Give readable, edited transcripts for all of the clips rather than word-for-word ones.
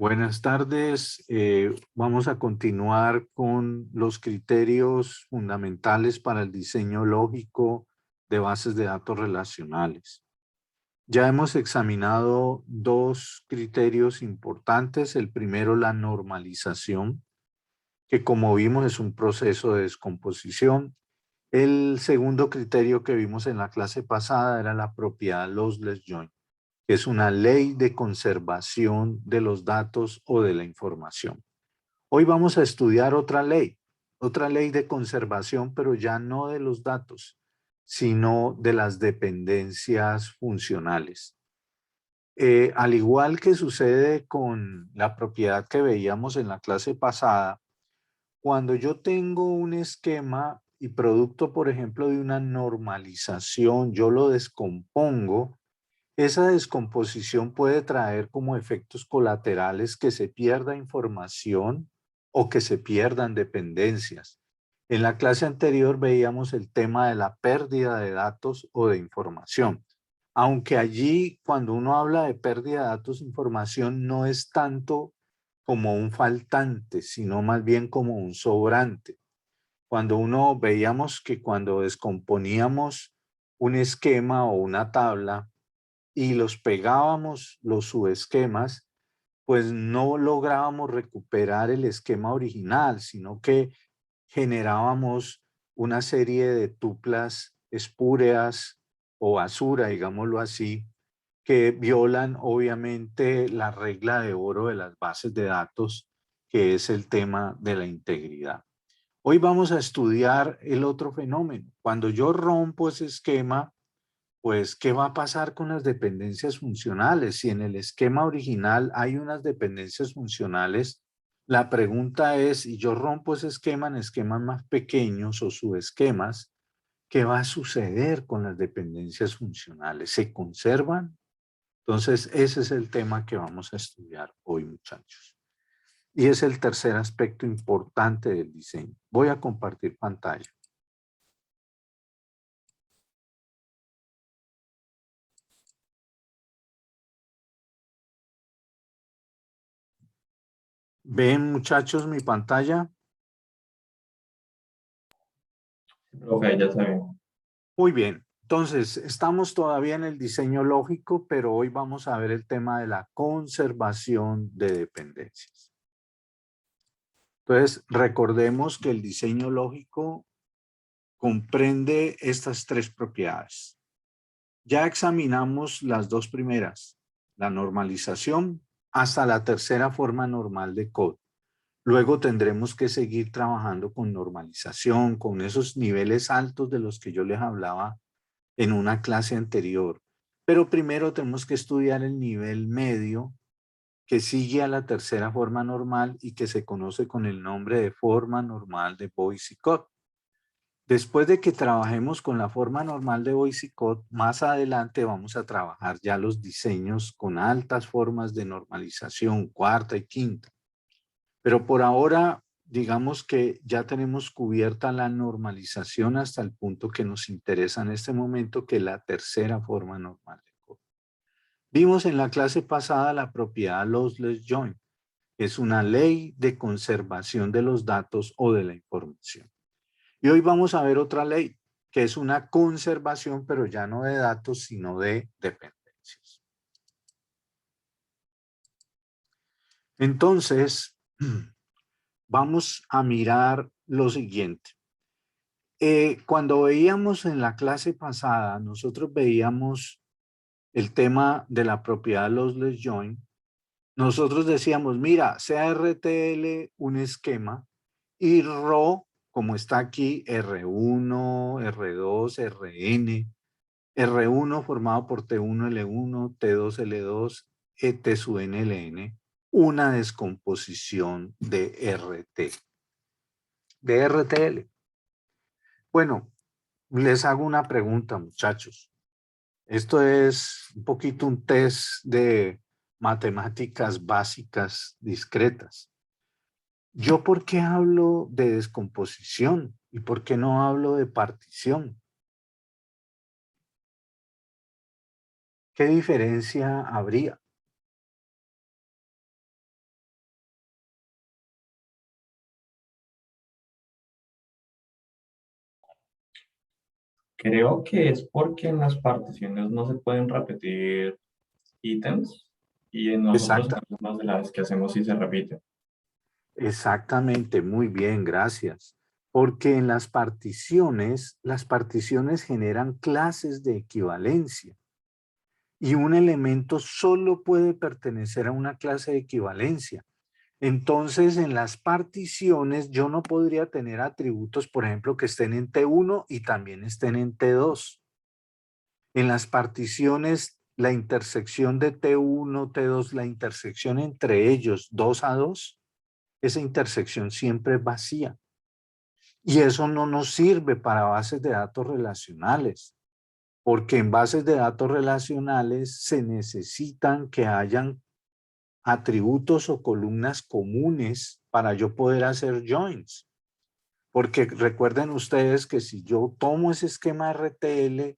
Buenas tardes. Vamos a continuar con los criterios fundamentales para el diseño lógico de bases de datos relacionales. Ya hemos examinado dos criterios importantes. El primero, la normalización, que como vimos es un proceso de descomposición. El segundo criterio que vimos en la clase pasada era la propiedad lossless join, que es una ley de conservación de los datos o de la información. Hoy vamos a estudiar otra ley de conservación, pero ya no de los datos, sino de las dependencias funcionales. Al igual que sucede con la propiedad que veíamos en la clase pasada, cuando yo tengo un esquema y producto, por ejemplo, de una normalización, yo lo descompongo. Esa descomposición puede traer como efectos colaterales que se pierda información o que se pierdan dependencias. En la clase anterior veíamos el tema de la pérdida de datos o de información. Aunque allí, cuando uno habla de pérdida de datos e información, no es tanto como un faltante, sino más bien como un sobrante. Cuando uno veíamos que cuando descomponíamos un esquema o una tabla, y los pegábamos los subesquemas, pues no lográbamos recuperar el esquema original, sino que generábamos una serie de tuplas espúreas o basura, digámoslo así, que violan obviamente la regla de oro de las bases de datos, que es el tema de la integridad. Hoy vamos a estudiar el otro fenómeno. Cuando yo rompo ese esquema, pues, ¿qué va a pasar con las dependencias funcionales? Si en el esquema original hay unas dependencias funcionales, la pregunta es, si yo rompo ese esquema en esquemas más pequeños o subesquemas, ¿qué va a suceder con las dependencias funcionales? ¿Se conservan? Entonces, ese es el tema que vamos a estudiar hoy, muchachos. Y es el tercer aspecto importante del diseño. Voy a compartir pantalla. ¿Ven, muchachos, mi pantalla? Profe, ya está bien. Muy bien, entonces estamos todavía en el diseño lógico, pero hoy vamos a ver el tema de la conservación de dependencias. Entonces, recordemos que el diseño lógico comprende estas tres propiedades. Ya examinamos las dos primeras, la normalización hasta la tercera forma normal de code. Luego tendremos que seguir trabajando con normalización, con esos niveles altos de los que yo les hablaba en una clase anterior. Pero primero tenemos que estudiar el nivel medio que sigue a la tercera forma normal y que se conoce con el nombre de forma normal de Boyce-Codd. Después de que trabajemos con la forma normal de Boyce-Codd, más adelante vamos a trabajar ya los diseños con altas formas de normalización, cuarta y quinta. Pero por ahora, digamos que ya tenemos cubierta la normalización hasta el punto que nos interesa en este momento, que es la tercera forma normal de código. Vimos en la clase pasada la propiedad lossless join, que es una ley de conservación de los datos o de la información. Y hoy vamos a ver otra ley, que es una conservación, pero ya no de datos, sino de dependencias. Entonces, vamos a mirar lo siguiente. Cuando veíamos en la clase pasada, nosotros veíamos el tema de la propiedad lossless join. Nosotros decíamos, mira, sea RTL un esquema y RO, como está aquí, R1, R2, RN, R1 formado por T1, L1, T2, L2, T sub N, LN, una descomposición de RT, de RTL. Bueno, les hago una pregunta, muchachos. Esto es un poquito un test de matemáticas básicas discretas. ¿Yo por qué hablo de descomposición y por qué no hablo de partición? ¿Qué diferencia habría? Creo que es porque en las particiones no se pueden repetir ítems y en los otros Exacta, casos más de la vez que hacemos sí se repite. exactamente, muy bien, gracias. Porque en las particiones generan clases de equivalencia y un elemento solo puede pertenecer a una clase de equivalencia. Entonces, en las particiones yo no podría tener atributos, por ejemplo, que estén en T1 y también estén en T2. En las particiones, la intersección de T1, T2, la intersección entre ellos 2 a 2, esa intersección siempre es vacía. Y eso no nos sirve para bases de datos relacionales, porque en bases de datos relacionales se necesitan que hayan atributos o columnas comunes para yo poder hacer joins. Porque recuerden ustedes que si yo tomo ese esquema RTL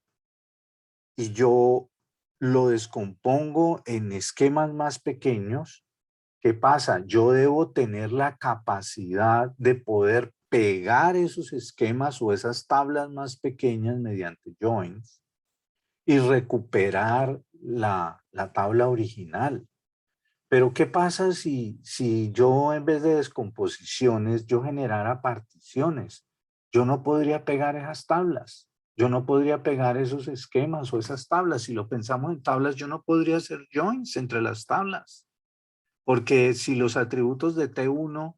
y yo lo descompongo en esquemas más pequeños, ¿qué pasa? Yo debo tener la capacidad de poder pegar esos esquemas o esas tablas más pequeñas mediante joins y recuperar la tabla original. Pero ¿qué pasa si yo en vez de descomposiciones, yo generara particiones? Yo no podría pegar esas tablas. Yo no podría pegar esos esquemas o esas tablas. Si lo pensamos en tablas, yo no podría hacer joins entre las tablas. Porque si los atributos de T1,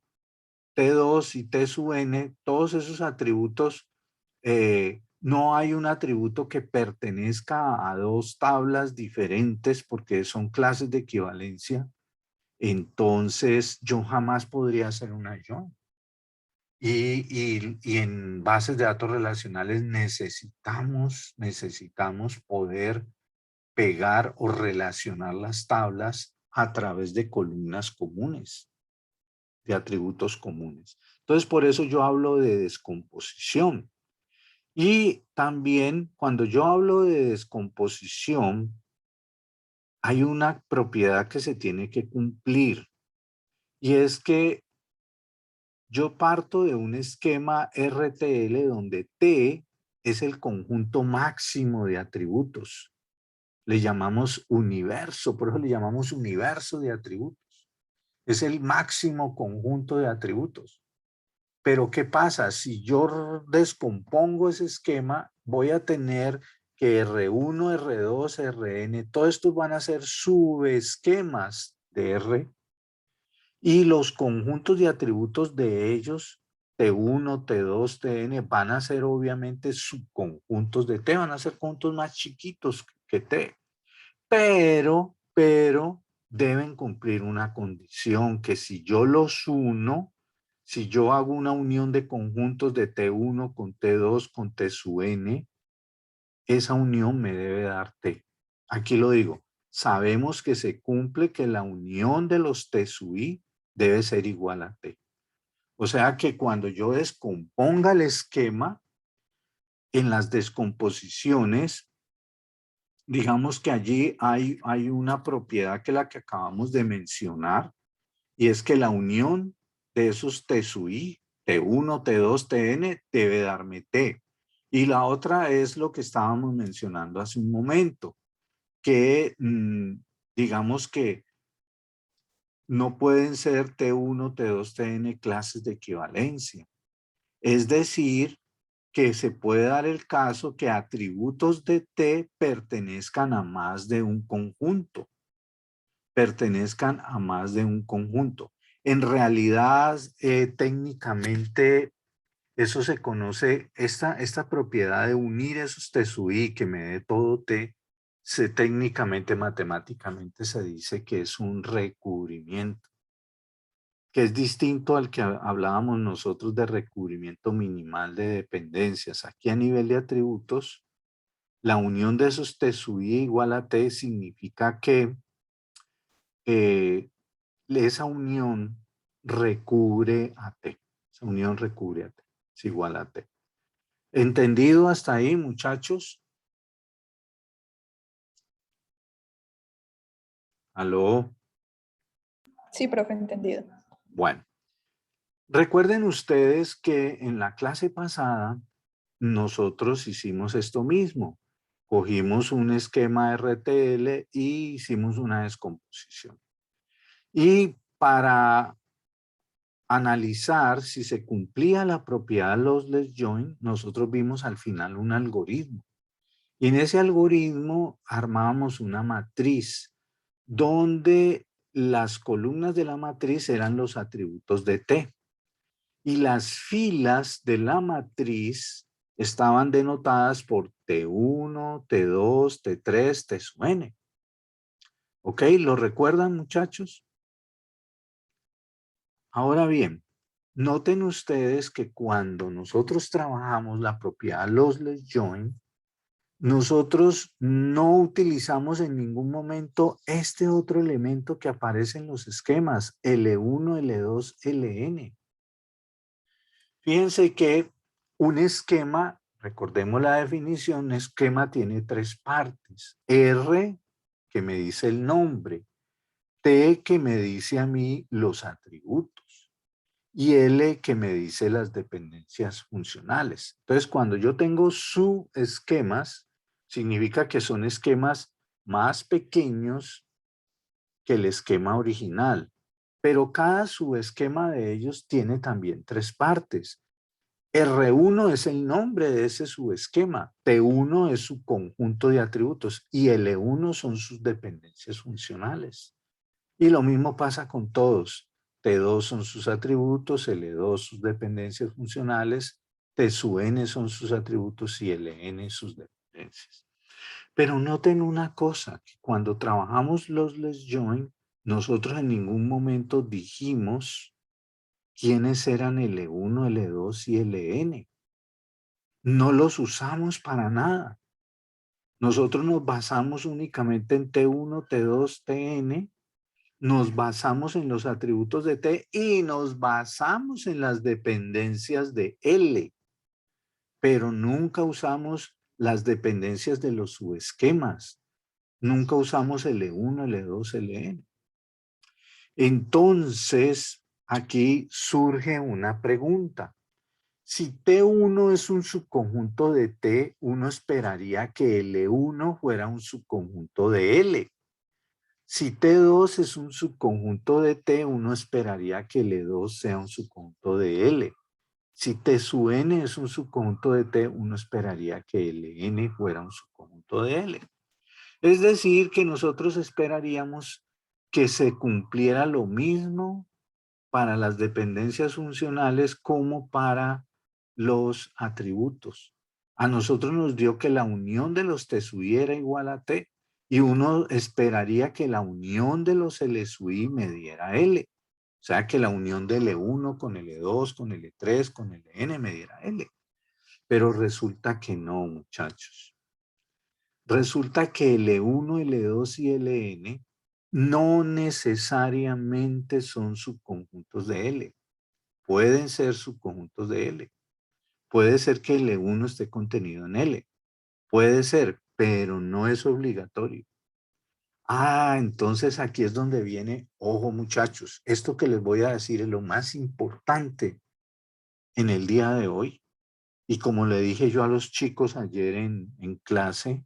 T2 y T sub n, todos esos atributos, no hay un atributo que pertenezca a dos tablas diferentes porque son clases de equivalencia, entonces yo jamás podría hacer una join. Y en bases de datos relacionales necesitamos poder pegar o relacionar las tablas a través de columnas comunes, de atributos comunes. Entonces, por eso yo hablo de descomposición. Y también cuando yo hablo de descomposición, hay una propiedad que se tiene que cumplir. Y es que yo parto de un esquema RTL donde T es el conjunto máximo de atributos. Le llamamos universo, por eso le llamamos universo de atributos. Es el máximo conjunto de atributos. Pero ¿qué pasa? Si yo descompongo ese esquema, voy a tener que R1, R2, Rn, todos estos van a ser subesquemas de R y los conjuntos de atributos de ellos, T1, T2, Tn, van a ser obviamente subconjuntos de T, van a ser conjuntos más chiquitos que T, pero deben cumplir una condición, que si yo los uno, si yo hago una unión de conjuntos de T1 con T2 con T sub n, esa unión me debe dar T. Aquí lo digo, sabemos que se cumple que la unión de los T sub i debe ser igual a T. O sea que cuando yo descomponga el esquema, en las descomposiciones, digamos que allí hay una propiedad que la que acabamos de mencionar, y es que la unión de esos T sub i, T1, T2, Tn, debe darme T. Y la otra es lo que estábamos mencionando hace un momento, que digamos que no pueden ser T1, T2, Tn clases de equivalencia. Es decir, que se puede dar el caso que atributos de T pertenezcan a más de un conjunto. Pertenezcan a más de un conjunto. En realidad, técnicamente, eso se conoce, esta propiedad de unir esos T sub i que me dé todo T, técnicamente, matemáticamente se dice que es un recubrimiento, que es distinto al que hablábamos nosotros de recubrimiento minimal de dependencias. Aquí a nivel de atributos, la unión de esos T sub i igual a T significa que esa unión recubre a T. Esa unión recubre a T. Es igual a T. ¿Entendido hasta ahí, muchachos? ¿Aló? Sí, profe, entendido. Bueno, recuerden ustedes que en la clase pasada nosotros hicimos esto mismo. Cogimos un esquema RTL y hicimos una descomposición. Y para analizar si se cumplía la propiedad lossless join, nosotros vimos al final un algoritmo. Y en ese algoritmo armábamos una matriz donde las columnas de la matriz eran los atributos de T. Y las filas de la matriz estaban denotadas por T1, T2, T3, T sub n. ¿Ok? ¿Lo recuerdan, muchachos? Ahora bien, noten ustedes que cuando nosotros trabajamos la propiedad lossless join, nosotros no utilizamos en ningún momento este otro elemento que aparece en los esquemas, L1, L2, Ln. Fíjense que un esquema, recordemos la definición, un esquema tiene tres partes. R, que me dice el nombre, T, que me dice a mí los atributos, y L, que me dice las dependencias funcionales. Entonces, cuando yo tengo subesquemas, significa que son esquemas más pequeños que el esquema original, pero cada subesquema de ellos tiene también tres partes. R1 es el nombre de ese subesquema, T1 es su conjunto de atributos y L1 son sus dependencias funcionales. Y lo mismo pasa con todos. T2 son sus atributos, L2 sus dependencias funcionales, T sub n son sus atributos y Ln sus dependencias. Pero noten una cosa, que cuando trabajamos lossless join, nosotros en ningún momento dijimos quiénes eran L1, L2 y Ln. No los usamos para nada. Nosotros nos basamos únicamente en T1, T2, Tn, nos basamos en los atributos de T y nos basamos en las dependencias de L, pero nunca usamos las dependencias de los subesquemas. Nunca usamos L1, L2, Ln. Entonces, aquí surge una pregunta. Si T1 es un subconjunto de T, uno esperaría que L1 fuera un subconjunto de L. Si T2 es un subconjunto de T, uno esperaría que L2 sea un subconjunto de L. Si T sub n es un subconjunto de T, uno esperaría que Ln fuera un subconjunto de L. Es decir, que nosotros esperaríamos que se cumpliera lo mismo para las dependencias funcionales como para los atributos. A nosotros nos dio que la unión de los T sub i era igual a T y uno esperaría que la unión de los L sub i me diera L. O sea, que la unión de L1 con L2, con L3, con Ln me diera L. Pero resulta que no, muchachos. Resulta que L1, L2 y Ln no necesariamente son subconjuntos de L. Pueden ser subconjuntos de L. Puede ser que L1 esté contenido en L. Puede ser, pero no es obligatorio. Ah, entonces aquí es donde viene, ojo muchachos, esto que les voy a decir es lo más importante en el día de hoy. Y como le dije yo a los chicos ayer en clase,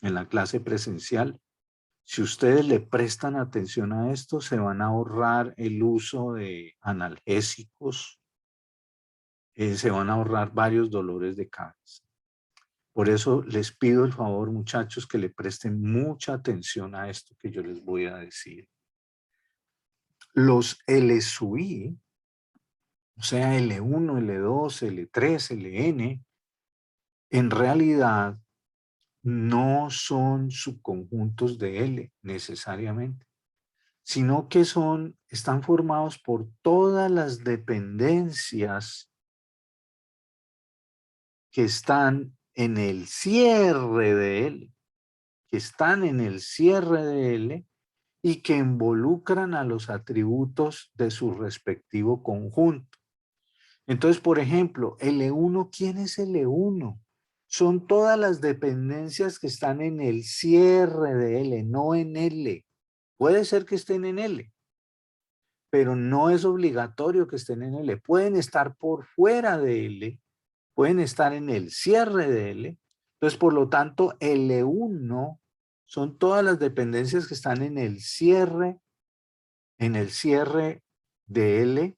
en la clase presencial, si ustedes le prestan atención a esto, se van a ahorrar el uso de analgésicos, se van a ahorrar varios dolores de cabeza. Por eso les pido el favor, muchachos, que le presten mucha atención a esto que yo les voy a decir. Los L sub i, o sea, L1, L2, L3, Ln, en realidad no son subconjuntos de L necesariamente, sino que están formados por todas las dependencias que están en el cierre de L, que están en el cierre de L y que involucran a los atributos de su respectivo conjunto. Entonces, por ejemplo, L1, ¿quién es L1? Son todas las dependencias que están en el cierre de L, no en L. Puede ser que estén en L, pero no es obligatorio que estén en L. Pueden estar por fuera de L, pueden estar en el cierre de L. Entonces, por lo tanto, L1 son todas las dependencias que están en el cierre de L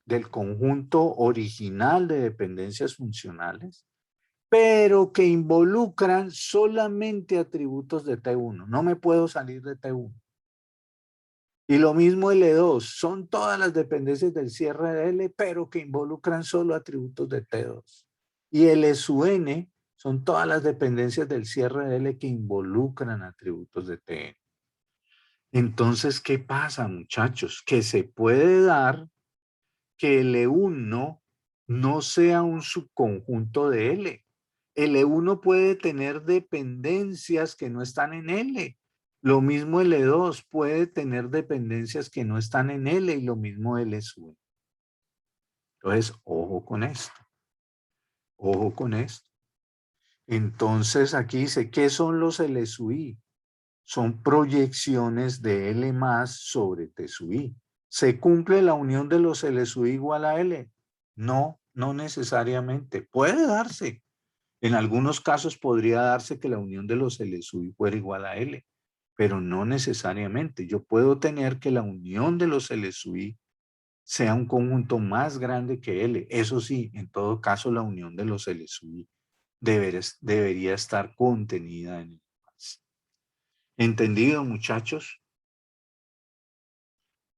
del conjunto original de dependencias funcionales, pero que involucran solamente atributos de T1. No me puedo salir de T1. Y lo mismo L2, son todas las dependencias del cierre de L, pero que involucran solo atributos de T2. Y L sub n son todas las dependencias del cierre de L que involucran atributos de Tn. Entonces, ¿qué pasa, muchachos? Que se puede dar que L1 no sea un subconjunto de L. L1 puede tener dependencias que no están en L. Lo mismo L2 puede tener dependencias que no están en L y lo mismo L sub n. Entonces, ojo con esto. Ojo con esto. Entonces, aquí dice, ¿qué son los L sub i? Son proyecciones de L más sobre T sub i. ¿Se cumple la unión de los L sub i igual a L? No, no necesariamente. Puede darse. En algunos casos podría darse que la unión de los L sub i fuera igual a L, pero no necesariamente. Yo puedo tener que la unión de los L sub i sea un conjunto más grande que L. Eso sí, en todo caso, la unión de los L sub i debería estar contenida en el más. ¿Entendido, muchachos?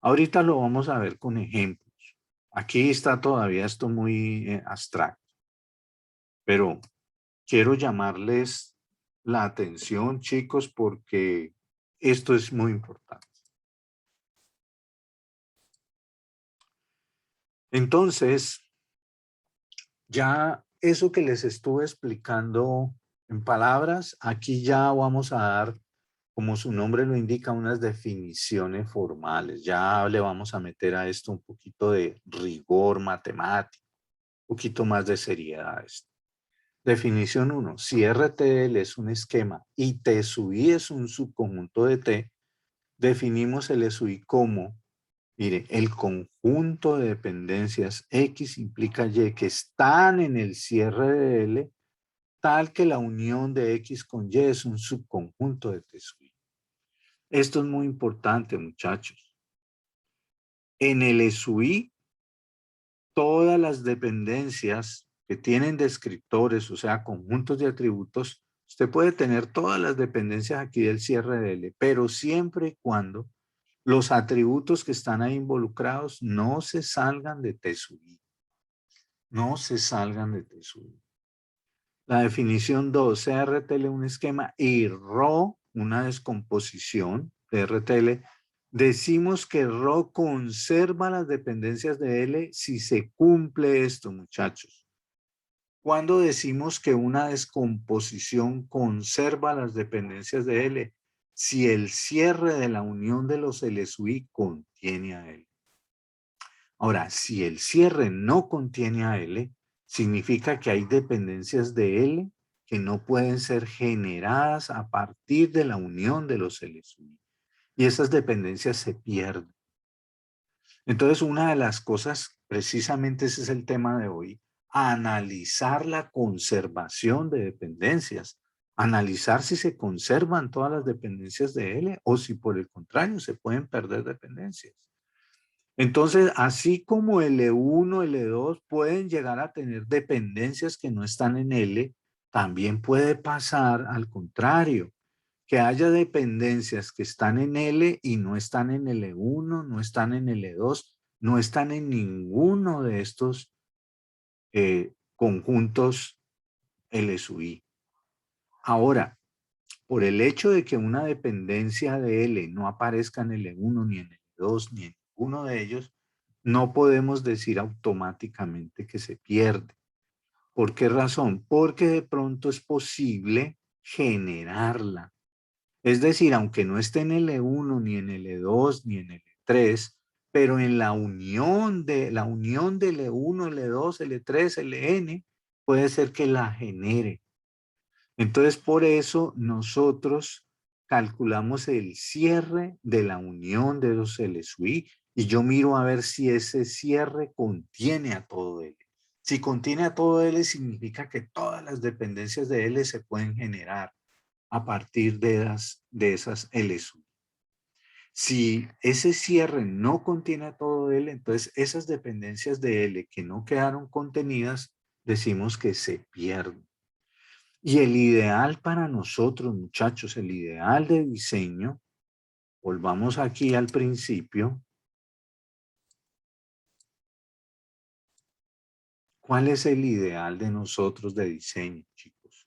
Ahorita lo vamos a ver con ejemplos. Aquí está todavía esto muy abstracto, pero quiero llamarles la atención, chicos, porque esto es muy importante. Entonces, ya eso que les estuve explicando en palabras, aquí ya vamos a dar, como su nombre lo indica, unas definiciones formales. Ya le vamos a meter a esto un poquito de rigor matemático, un poquito más de seriedad a esto. Definición 1. Si RTL es un esquema y T sub i es un subconjunto de T, definimos el sub i como, mire, el conjunto de dependencias X implica Y que están en el cierre de L, tal que la unión de X con Y es un subconjunto de T sub i. Esto es muy importante, muchachos. En el sub i, todas las dependencias que tienen descriptores, o sea, conjuntos de atributos, usted puede tener todas las dependencias aquí del cierre de L, pero siempre y cuando los atributos que están ahí involucrados no se salgan de T sub i. No se salgan de T sub i. La definición 2, CRTL un esquema y Rho una descomposición de RTL. Decimos que Rho conserva las dependencias de L si se cumple esto, muchachos. ¿Cuándo decimos que una descomposición conserva las dependencias de L? Si el cierre de la unión de los L sub i contiene a L. Ahora, si el cierre no contiene a L, significa que hay dependencias de L que no pueden ser generadas a partir de la unión de los L sub i. Y esas dependencias se pierden. Entonces, una de las cosas, precisamente ese es el tema de hoy, analizar la conservación de dependencias, analizar si se conservan todas las dependencias de L o si por el contrario se pueden perder dependencias. Entonces, así como L1, L2 pueden llegar a tener dependencias que no están en L, también puede pasar al contrario, que haya dependencias que están en L y no están en L1, no están en L2, no están en ninguno de estos conjuntos L sub i. Ahora, por el hecho de que una dependencia de L no aparezca en L1 ni en L2 ni en ninguno de ellos, no podemos decir automáticamente que se pierde. ¿Por qué razón? Porque de pronto es posible generarla. Es decir, aunque no esté en L1 ni en L2 ni en L3, pero en la unión de L1, L2, L3, Ln, puede ser que la genere. Entonces, por eso nosotros calculamos el cierre de la unión de los L sub i y yo miro a ver si ese cierre contiene a todo L. Si contiene a todo L, significa que todas las dependencias de L se pueden generar a partir de esas L1. Si ese cierre no contiene a todo L, entonces esas dependencias de L que no quedaron contenidas, decimos que se pierden. Y el ideal para nosotros, muchachos, el ideal de diseño, volvamos aquí al principio. ¿Cuál es el ideal de nosotros de diseño, chicos?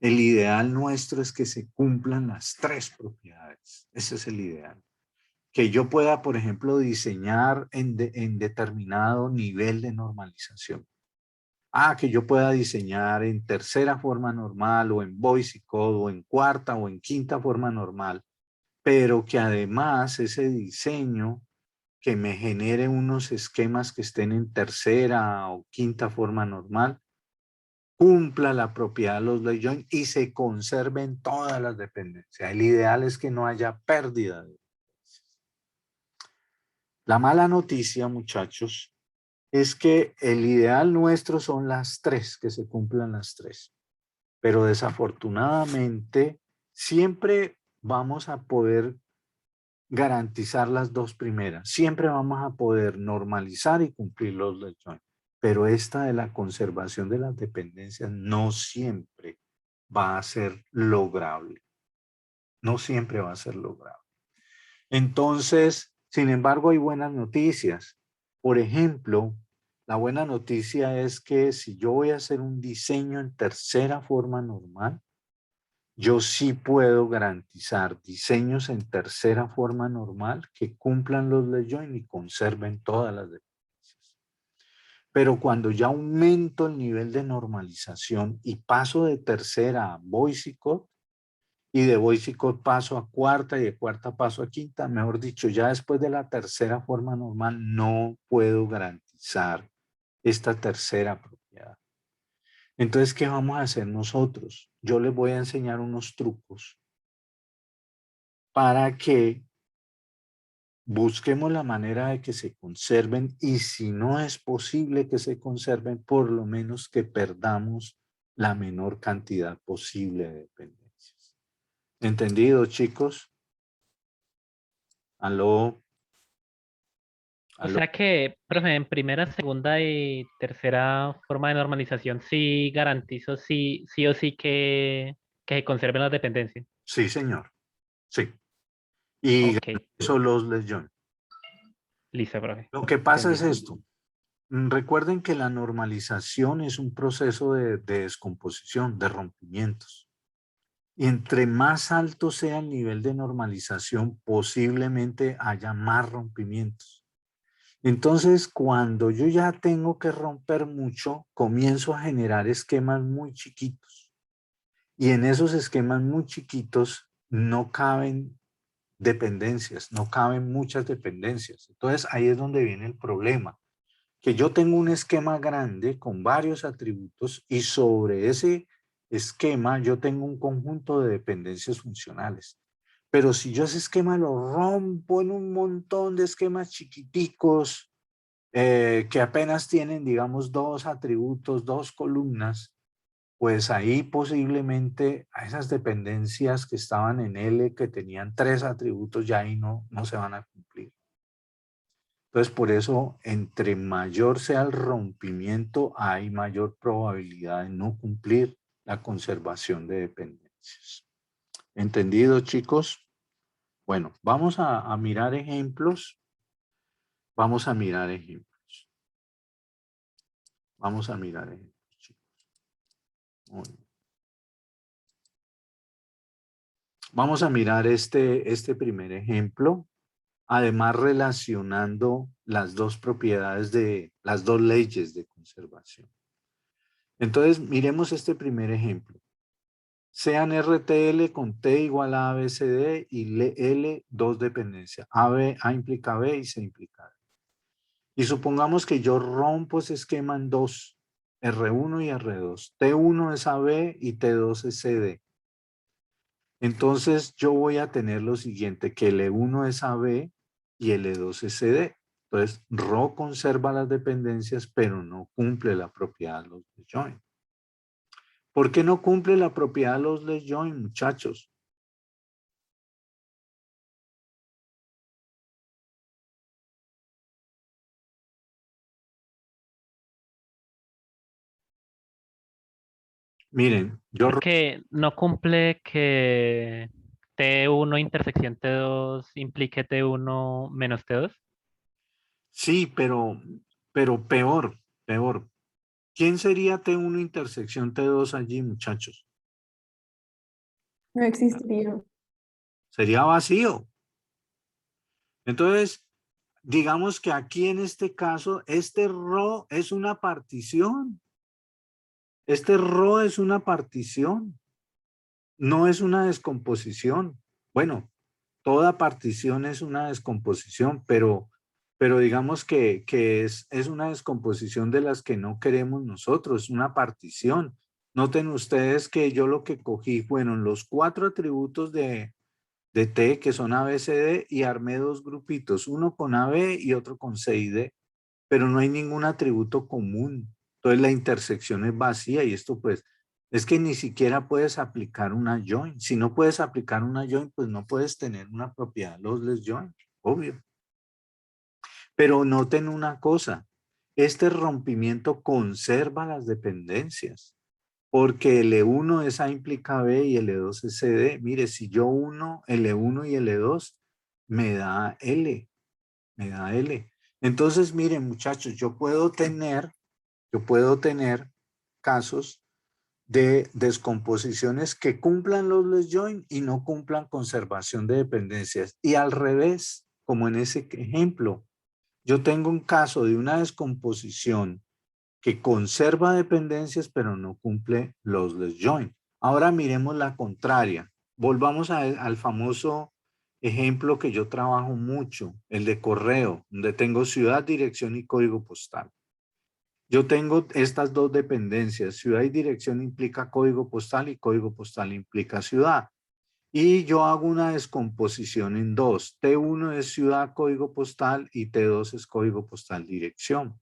El ideal nuestro es que se cumplan las tres propiedades. Ese es el ideal. Que yo pueda, por ejemplo, diseñar en determinado nivel de normalización. Que yo pueda diseñar en tercera forma normal o en voice y code o en cuarta o en quinta forma normal, pero que además ese diseño que me genere unos esquemas que estén en tercera o quinta forma normal, cumpla la propiedad de los ley join y se conserven todas las dependencias. El ideal es que no haya pérdida de dependencias. La mala noticia, muchachos, es que el ideal nuestro son las tres, que se cumplan las tres. Pero desafortunadamente siempre vamos a poder garantizar las dos primeras. Siempre vamos a poder normalizar y cumplir los ley join. Pero esta de la conservación de las dependencias no siempre va a ser lograble. No siempre va a ser lograble. Entonces, sin embargo, hay buenas noticias. Por ejemplo, la buena noticia es que si yo voy a hacer un diseño en tercera forma normal, yo sí puedo garantizar diseños en tercera forma normal que cumplan los ley join y conserven todas las dependencias. Pero cuando ya aumento el nivel de normalización y paso de tercera a voice y code, y de voice y code paso a cuarta y de cuarta paso a quinta, mejor dicho, ya después de la tercera forma normal no puedo garantizar esta tercera propiedad. Entonces, ¿qué vamos a hacer nosotros? Yo les voy a enseñar unos trucos para que busquemos la manera de que se conserven y si no es posible que se conserven, por lo menos que perdamos la menor cantidad posible de dependencias. ¿Entendido, chicos? ¿Aló? O sea que, profe, en primera, segunda y tercera forma de normalización sí garantizo sí o sí que se conserven las dependencias. Sí, señor. Sí. Y Ok, eso los ley join. listo, profe. Lo que pasa es Entendido. esto. Recuerden que la normalización es un proceso de descomposición, de rompimientos. Y entre más alto sea el nivel de normalización, posiblemente haya más rompimientos. Entonces, cuando yo ya tengo que romper mucho, comienzo a generar esquemas muy chiquitos. Y en esos esquemas muy chiquitos no caben dependencias, no caben muchas dependencias. Entonces, ahí es donde viene el problema. Que yo tengo un esquema grande con varios atributos y sobre ese esquema yo tengo un conjunto de dependencias funcionales. Pero si yo ese esquema lo rompo en un montón de esquemas chiquiticos que apenas tienen, digamos, dos atributos, dos columnas, pues ahí posiblemente a esas dependencias que estaban en L, que tenían tres atributos, ya ahí no se van a cumplir. Entonces, por eso, entre mayor sea el rompimiento, hay mayor probabilidad de no cumplir la conservación de dependencias. ¿Entendido, chicos? Bueno, vamos a mirar ejemplos. Vamos a mirar ejemplos. Vamos a mirar ejemplos, chicos. Muy bien. Vamos a mirar este primer ejemplo. Además, relacionando las dos propiedades de las dos leyes de conservación. Entonces, miremos este primer ejemplo. Sean RTL con T igual a ABCD y L dos dependencias. A implica B y C implica D. Y supongamos que yo rompo ese esquema en dos, R1 y R2. T1 es AB y T2 es CD. Entonces yo voy a tener lo siguiente, que L1 es AB y L2 es CD. Entonces, Ro conserva las dependencias, pero no cumple la propiedad de los join. ¿Por qué no cumple la propiedad de los join, muchachos? Miren, yo... Porque no cumple que T1 intersección T2 implique T1 menos T2. Sí, pero peor. ¿Quién sería T1 intersección T2 allí, muchachos? No existiría. Sería vacío. Entonces, digamos que aquí en este caso, este Ro es una partición. Este Ro es una partición. No es una descomposición. Bueno, toda partición es una descomposición, pero digamos que es una descomposición de las que no queremos nosotros, una partición. Noten ustedes que yo lo que cogí fueron los 4 atributos de T, que son A, B, C, D, y armé 2 grupitos, uno con A, B y otro con C y D, pero no hay ningún atributo común. Entonces la intersección es vacía y esto pues es que ni siquiera puedes aplicar una join. Si no puedes aplicar una join, pues no puedes tener una propiedad lossless join, obvio. Pero noten una cosa, este rompimiento conserva las dependencias, porque L1 es A implica B y L2 es CD. Mire, si yo uno L1 y L2, me da L, me da L. Entonces, miren, muchachos, yo puedo tener casos de descomposiciones que cumplan los less join y no cumplan conservación de dependencias. Y al revés, como en ese ejemplo, yo tengo un caso de una descomposición que conserva dependencias pero no cumple los less join. Ahora miremos la contraria. Volvamos al famoso ejemplo que yo trabajo mucho, el de correo, donde tengo ciudad, dirección y código postal. Yo tengo estas 2 dependencias, ciudad y dirección implica código postal y código postal implica ciudad. Y yo hago una descomposición en 2. T1 es ciudad, código postal y T2 es código postal, dirección.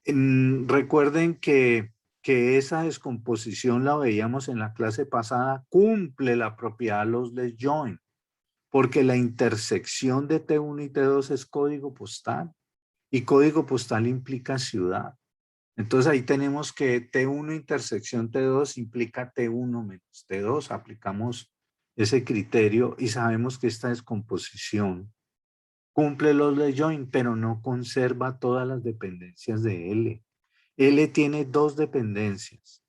Recuerden que esa descomposición la veíamos en la clase pasada, cumple la propiedad lossless join, porque la intersección de T1 y T2 es código postal y código postal implica ciudad. Entonces ahí tenemos que T1 intersección T2 implica T1 menos T2. Aplicamos ese criterio y sabemos que esta descomposición cumple los less join, pero no conserva todas las dependencias de L. L tiene 2 dependencias.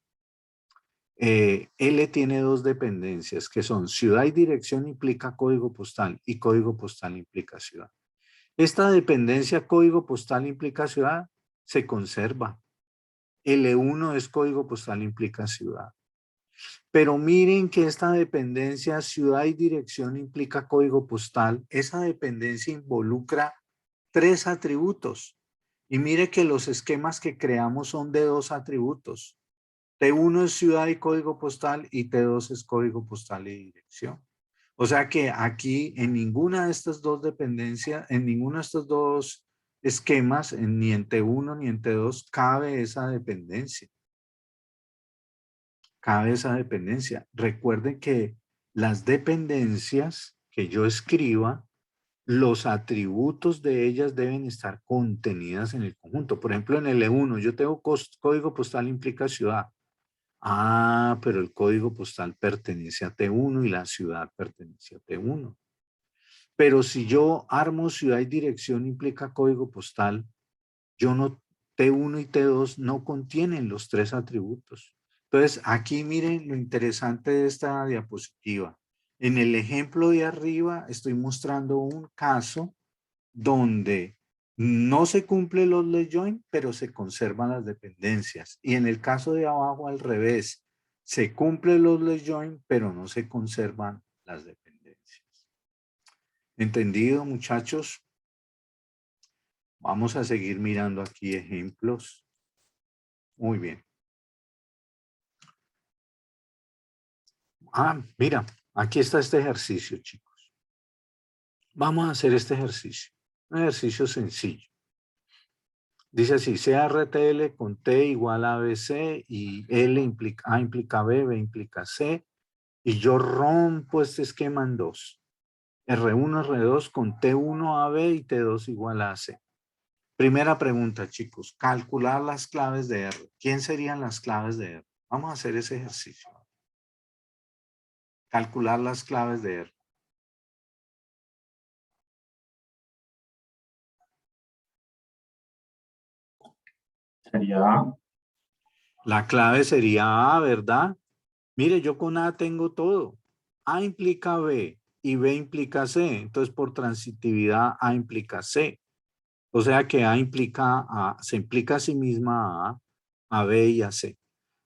L tiene 2 dependencias que son ciudad y dirección implica código postal y código postal implica ciudad. Esta dependencia código postal implica ciudad se conserva. L1 es código postal implica ciudad. Pero miren que esta dependencia ciudad y dirección implica código postal. Esa dependencia involucra 3 atributos. Y mire que los esquemas que creamos son de 2 atributos. T1 es ciudad y código postal y T2 es código postal y dirección. O sea que aquí en ninguna de estas 2 dependencias, en ninguno de estos 2 esquemas, ni en T1 ni en T2, cabe esa dependencia. Cabe esa dependencia. Recuerden que las dependencias que yo escriba, los atributos de ellas deben estar contenidas en el conjunto. Por ejemplo, en el E1 yo tengo código postal implica ciudad. Ah, pero el código postal pertenece a T1 y la ciudad pertenece a T1. Pero si yo armo ciudad y dirección implica código postal, yo no, T1 y T2 no contienen los 3 atributos. Entonces, aquí miren lo interesante de esta diapositiva. En el ejemplo de arriba estoy mostrando un caso donde no se cumple los less join, pero se conservan las dependencias. Y en el caso de abajo al revés, se cumple los less join, pero no se conservan las dependencias. ¿Entendido, muchachos? Vamos a seguir mirando aquí ejemplos. Muy bien. Ah, mira, aquí está este ejercicio, chicos. Vamos a hacer este ejercicio. Un ejercicio sencillo. Dice así, CRTL con T igual a ABC y L implica, A implica B, B implica C. Y yo rompo este esquema en dos. R1, R2 con T1 a B y T2 igual a C. Primera pregunta, chicos. Calcular las claves de R. ¿Quién serían las claves de R? Vamos a hacer ese ejercicio. Calcular las claves de R. Sería A. La clave sería A, ¿verdad? Mire, yo con A tengo todo. A implica B y B implica C. Entonces, por transitividad, A implica C. O sea que A implica A, se implica a sí misma a B y a C.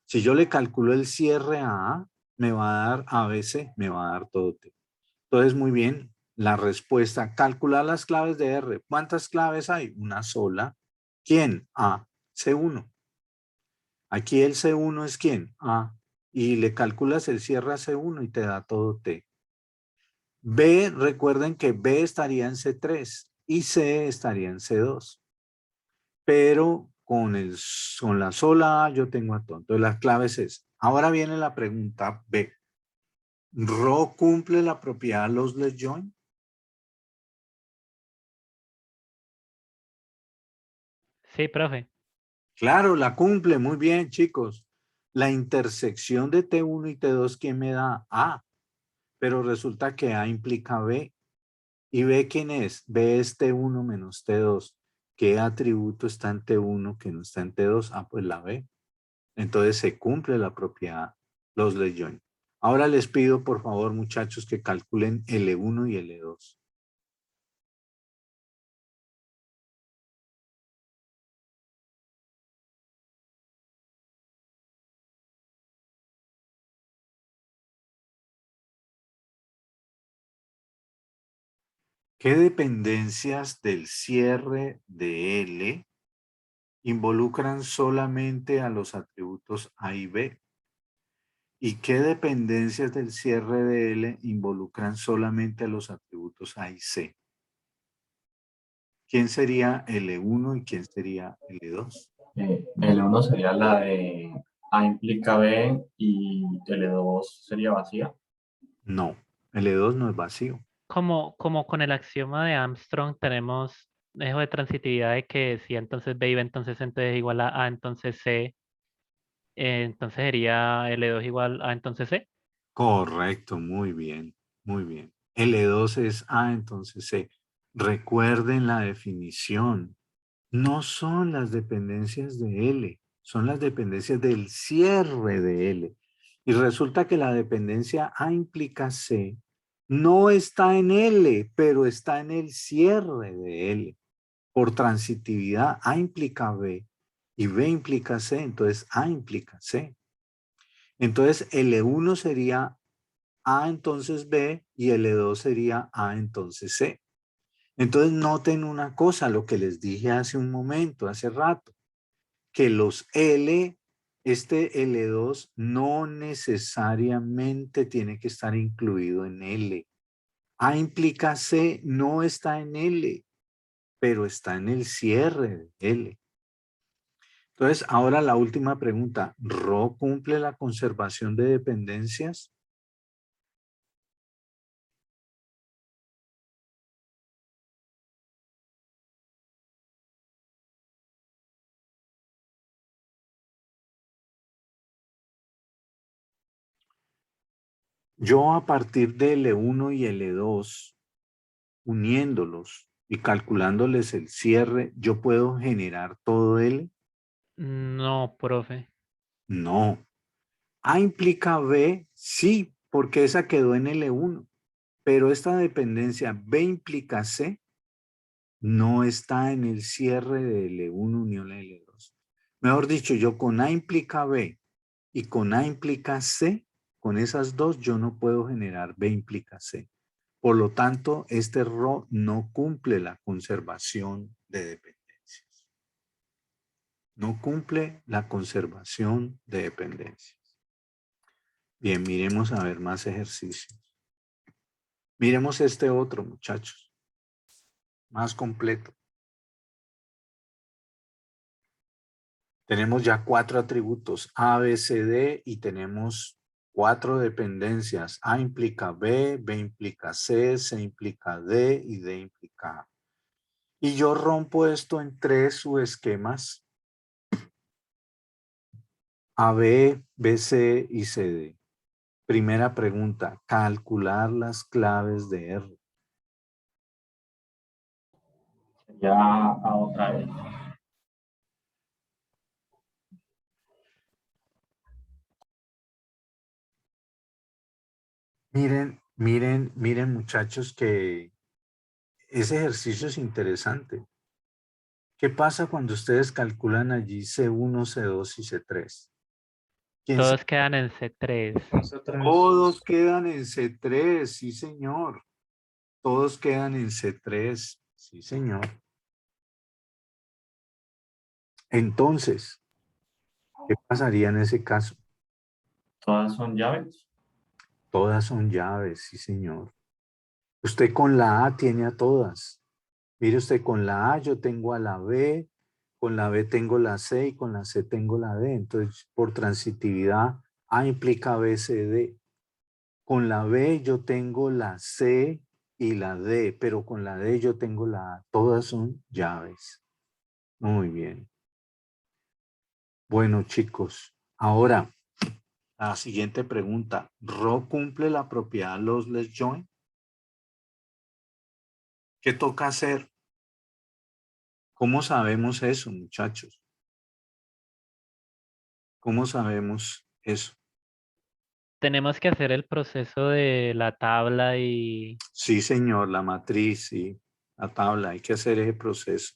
Si yo le calculo el cierre a A, me va a dar ABC, me va a dar todo T. Entonces, muy bien, la respuesta, calcular las claves de R. ¿Cuántas claves hay? Una sola. ¿Quién? A, C1. Aquí el C1 es ¿quién? A. Y le calculas el cierre a C1 y te da todo T. B, recuerden que B estaría en C3 y C estaría en C2. Pero con la sola A yo tengo a todo. Entonces la clave es esa. Ahora viene la pregunta B. ¿Rho cumple la propiedad lossless join? Sí, profe. Claro, la cumple. Muy bien, chicos. La intersección de T1 y T2, ¿quién me da? A. Pero resulta que A implica B. ¿Y B quién es? B es T1 menos T2. ¿Qué atributo está en T1 que no está en T2? Ah, pues la B. Entonces se cumple la propiedad lossless join. Ahora les pido, por favor, muchachos, que calculen L1 y L2. ¿Qué dependencias del cierre de L involucran solamente a los atributos A y B? ¿Y qué dependencias del cierre de L involucran solamente a los atributos A y C? ¿Quién sería L1 y quién sería L2? L1 sería la de A implica B y L2 sería vacía. No, L2 no es vacío. Como con el axioma de Armstrong tenemos eso de transitividad de que si entonces B y B entonces es igual a entonces C, entonces sería L2 igual a entonces C. Correcto, muy bien, muy bien. L2 es A, entonces C. Recuerden la definición. No son las dependencias de L, son las dependencias del cierre de L. Y resulta que la dependencia A implica C no está en L, pero está en el cierre de L. Por transitividad, A implica B y B implica C, entonces A implica C. Entonces L1 sería A entonces B y L2 sería A entonces C. Entonces noten una cosa, lo que les dije hace un momento, hace rato, que los L, este L2 no necesariamente tiene que estar incluido en L. A implica C, no está en L, pero está en el cierre de L. Entonces, ahora la última pregunta, ¿Rho cumple la conservación de dependencias? Yo a partir de L1 y L2, uniéndolos y calculándoles el cierre, ¿yo puedo generar todo L? No, profe. No. A implica B, sí, porque esa quedó en L1, pero esta dependencia B implica C no está en el cierre de L1 unión L2. Mejor dicho, yo con A implica B y con A implica C, con esas dos yo no puedo generar B implica C. Por lo tanto, este Rho no cumple la conservación de dependencias. No cumple la conservación de dependencias. Bien, miremos a ver más ejercicios. Miremos este otro, muchachos. más completo. Tenemos ya 4 atributos, A, B, C, D, y tenemos 4 dependencias. A implica B, B implica C, C implica D y D implica A. Y yo rompo esto en 3 subesquemas. A, B, B, C y C, D. Primera pregunta, calcular las claves de R. Ya a otra vez. Miren muchachos que ese ejercicio es interesante. ¿Qué pasa cuando ustedes calculan allí C1, C2 y C3? ¿Quién Todos quedan en C3. Todos quedan en C3, sí señor. Todos quedan en C3, sí señor. Entonces, ¿qué pasaría en ese caso? Todas son llaves. Todas son llaves, sí señor. Usted con la A tiene a todas. Mire usted, con la A yo tengo a la B, con la B tengo la C y con la C tengo la D. Entonces, por transitividad, A implica B, C, D. Con la B yo tengo la C y la D, pero con la D yo tengo la A. Todas son llaves. Muy bien. Bueno, chicos, ahora la siguiente pregunta. ¿Ro cumple la propiedad lossless join? ¿Qué toca hacer? ¿Cómo sabemos eso, muchachos? ¿Cómo sabemos eso? Tenemos que hacer el proceso de la tabla y Sí, señor, la matriz, sí, la tabla, hay que hacer ese proceso.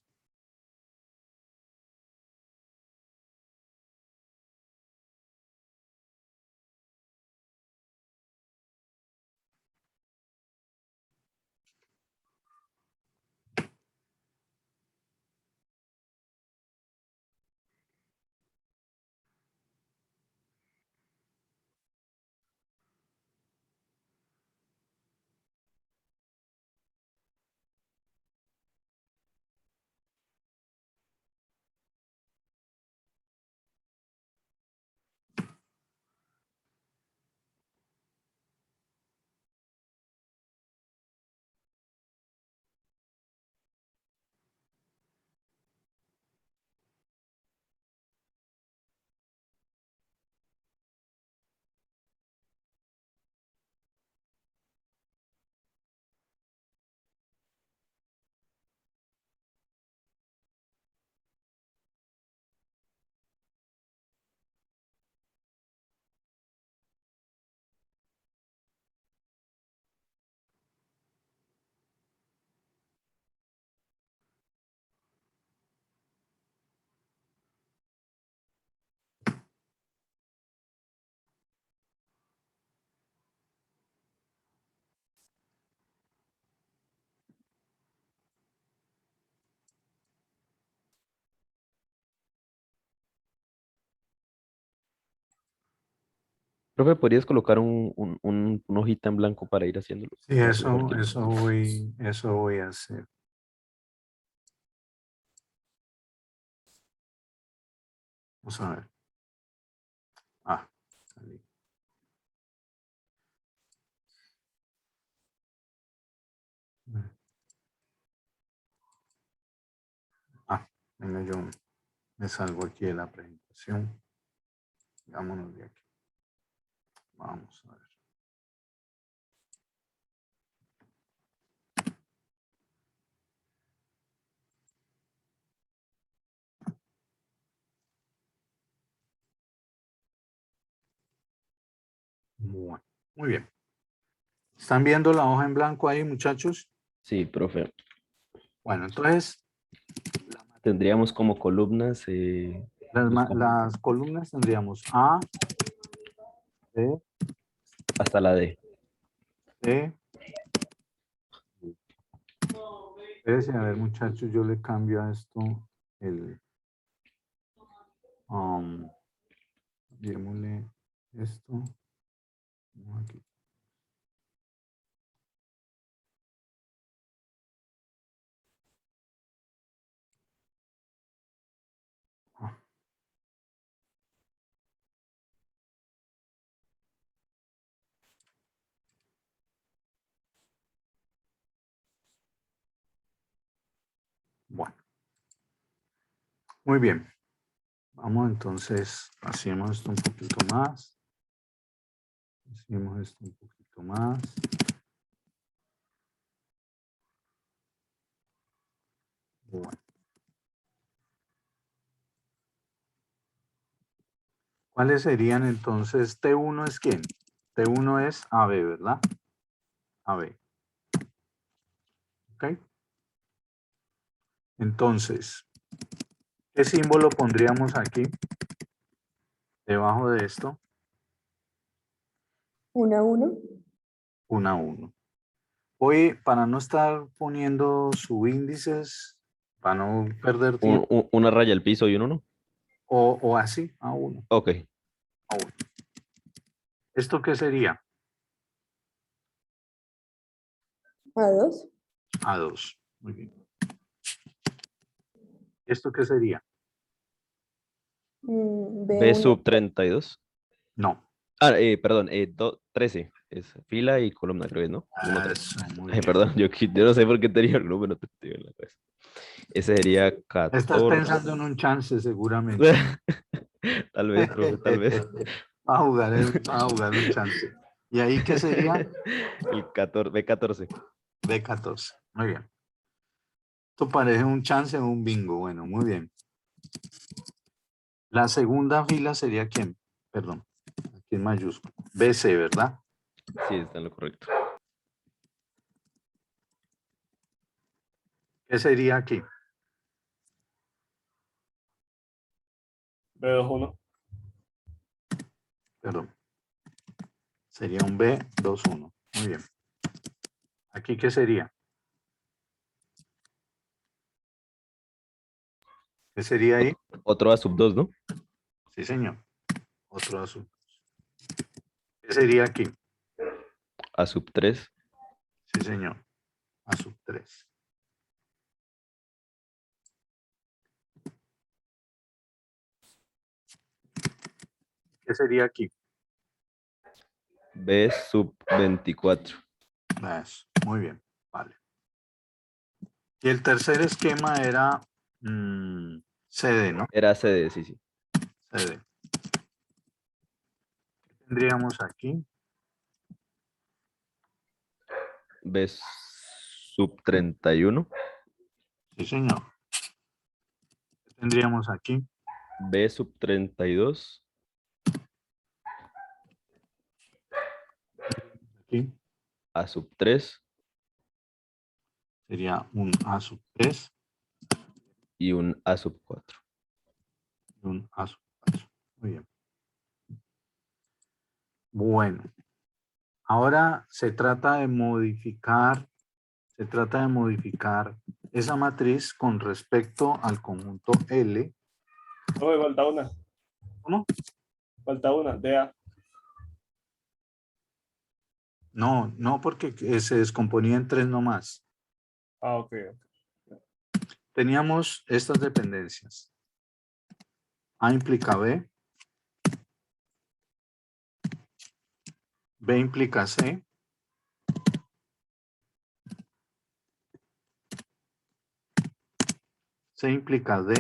Profe, ¿podrías colocar una hojita en blanco para ir haciéndolo? Sí, Para hacerlo por aquí. eso voy a hacer. Vamos a ver. Ah, salí. Ah, venga, yo me salgo aquí de la presentación. Vámonos de aquí. Vamos a ver. Bueno, muy bien. ¿Están viendo la hoja en blanco ahí, muchachos? Sí, profe. Bueno, entonces Tendríamos como columnas las columnas tendríamos A, B, hasta la D. C. Espérense, a ver, muchachos, yo le cambio a esto el... Démosle esto. Aquí. Bueno. Muy bien. Vamos entonces, hacemos esto un poquito más. Hacemos esto un poquito más. Bueno. ¿Cuáles serían entonces? T1 es quién? T1 es AB, ¿verdad? AB. ¿Ok? Entonces, ¿qué símbolo pondríamos aquí? Debajo de esto, 1, 1. 1 a 1. Hoy, para no estar poniendo subíndices, para no perder tiempo, Una raya al piso y un 1. o así, a 1. Ok. ¿Esto qué sería? A2. A2. Muy bien. ¿Esto qué sería? B B1. sub 32. No. Perdón, 13. Es fila y columna, creo que es, ¿no? 1, 3. Eso, muy Ay, bien. perdón, yo no sé por qué tenía el número 32 en la cabeza. Ese sería Estás 14. pensando en un chance, seguramente. Tal vez, profe, tal vez. Va a jugar un chance. ¿Y ahí qué sería? El 14, B14. B14. Muy bien. Esto parece un chance o un bingo. Bueno, muy bien. La segunda fila sería ¿quién? Perdón. Aquí en mayúscula. BC, ¿verdad? Sí, está en lo correcto. ¿Qué sería aquí? B21. Perdón. Sería un B21. Muy bien. ¿Aquí qué sería? ¿Qué sería ahí? Otro A sub 2, ¿no? Sí, señor. Otro azul. ¿Qué sería aquí? A sub 3. Sí, señor. A sub 3. ¿Qué sería aquí? B sub 24. Eso. Muy bien. Vale. Y el tercer esquema era CD, ¿no? Era CD, sí, sí. CD. ¿Qué tendríamos aquí? B sub 31. Sí, señor. ¿Qué tendríamos aquí? B sub 32. Aquí A sub 3. sería un A sub 3 Y un A sub 4. y un A sub 4. Muy bien. Bueno, ahora se trata de modificar esa matriz con respecto al conjunto L. Profe, falta una. ¿Cómo? Falta una. DA. No, no, porque se descomponía en 3 nomás. Ah, ok. Teníamos estas dependencias. A implica B. B implica C. C implica D.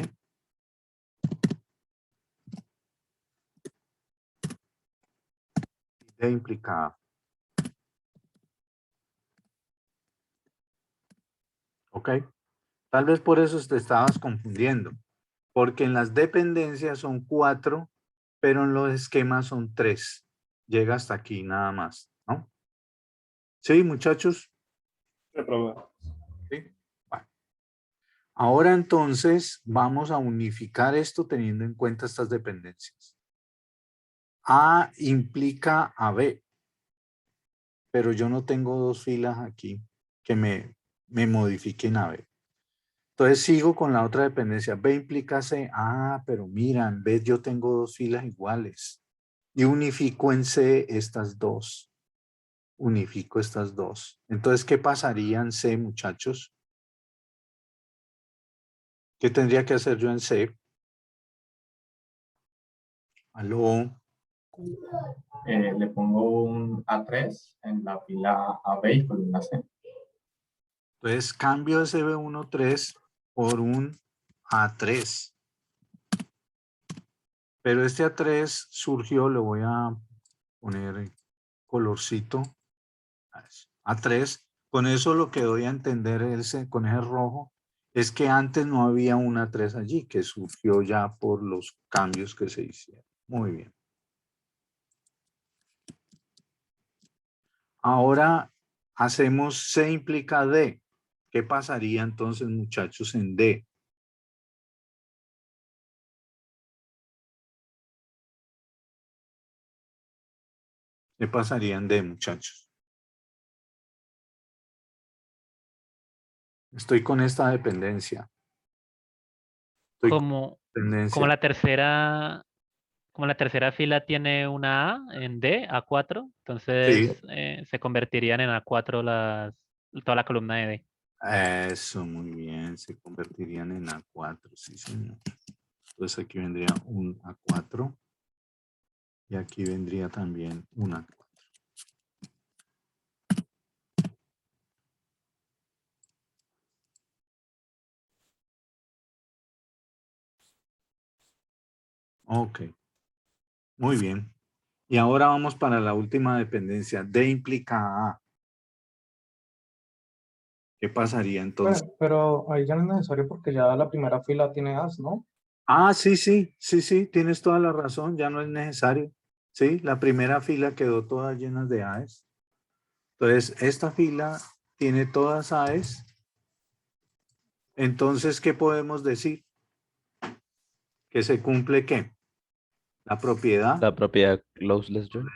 Y D implica A. ¿Ok? Tal vez por eso te estabas confundiendo. Porque en las dependencias son 4, pero en los esquemas son 3. Llega hasta aquí nada más, ¿no? Sí, muchachos. Sí, profe. Sí. Bueno. Ahora entonces vamos a unificar esto teniendo en cuenta estas dependencias. A implica a B, pero yo no tengo 2 filas aquí que me modifiquen a B. Entonces sigo con la otra dependencia. B implica C. Ah, pero miran, B yo tengo 2 filas iguales. Y unifico en C estas dos. Unifico estas dos. Entonces, ¿qué pasaría en C, muchachos? ¿Qué tendría que hacer yo en C? Aló. Le pongo un A3 en la fila AB y columna C. Entonces, cambio ese B13 por un A3. Pero este A3 surgió, le voy a poner colorcito. A3. Con eso lo que doy a entender con ese rojo es que antes no había un A3 allí, que surgió ya por los cambios que se hicieron. Muy bien. Ahora hacemos C implica D. ¿Qué pasaría entonces, muchachos, en D? ¿Qué pasaría en D, muchachos? Estoy con esta dependencia. Estoy con Como, como dependencia. la tercera, como la tercera fila tiene una A en D, A4, entonces Sí. se convertirían en A4 toda la columna de D. Eso, muy bien. Se convertirían en A4, sí, señor. Entonces aquí vendría un A4 y aquí vendría también un A4. Ok, muy bien. Y ahora vamos para la última dependencia. D implica A. ¿Qué pasaría entonces? Pero ahí ya no es necesario porque ya la primera fila tiene as, ¿no? Ah, sí, sí, sí, sí, tienes toda la razón, ya no es necesario. Sí, la primera fila quedó toda llena de AES. Entonces, esta fila tiene todas AES. Entonces, ¿qué podemos decir? Que se cumple ¿qué? La propiedad. La propiedad closeless join.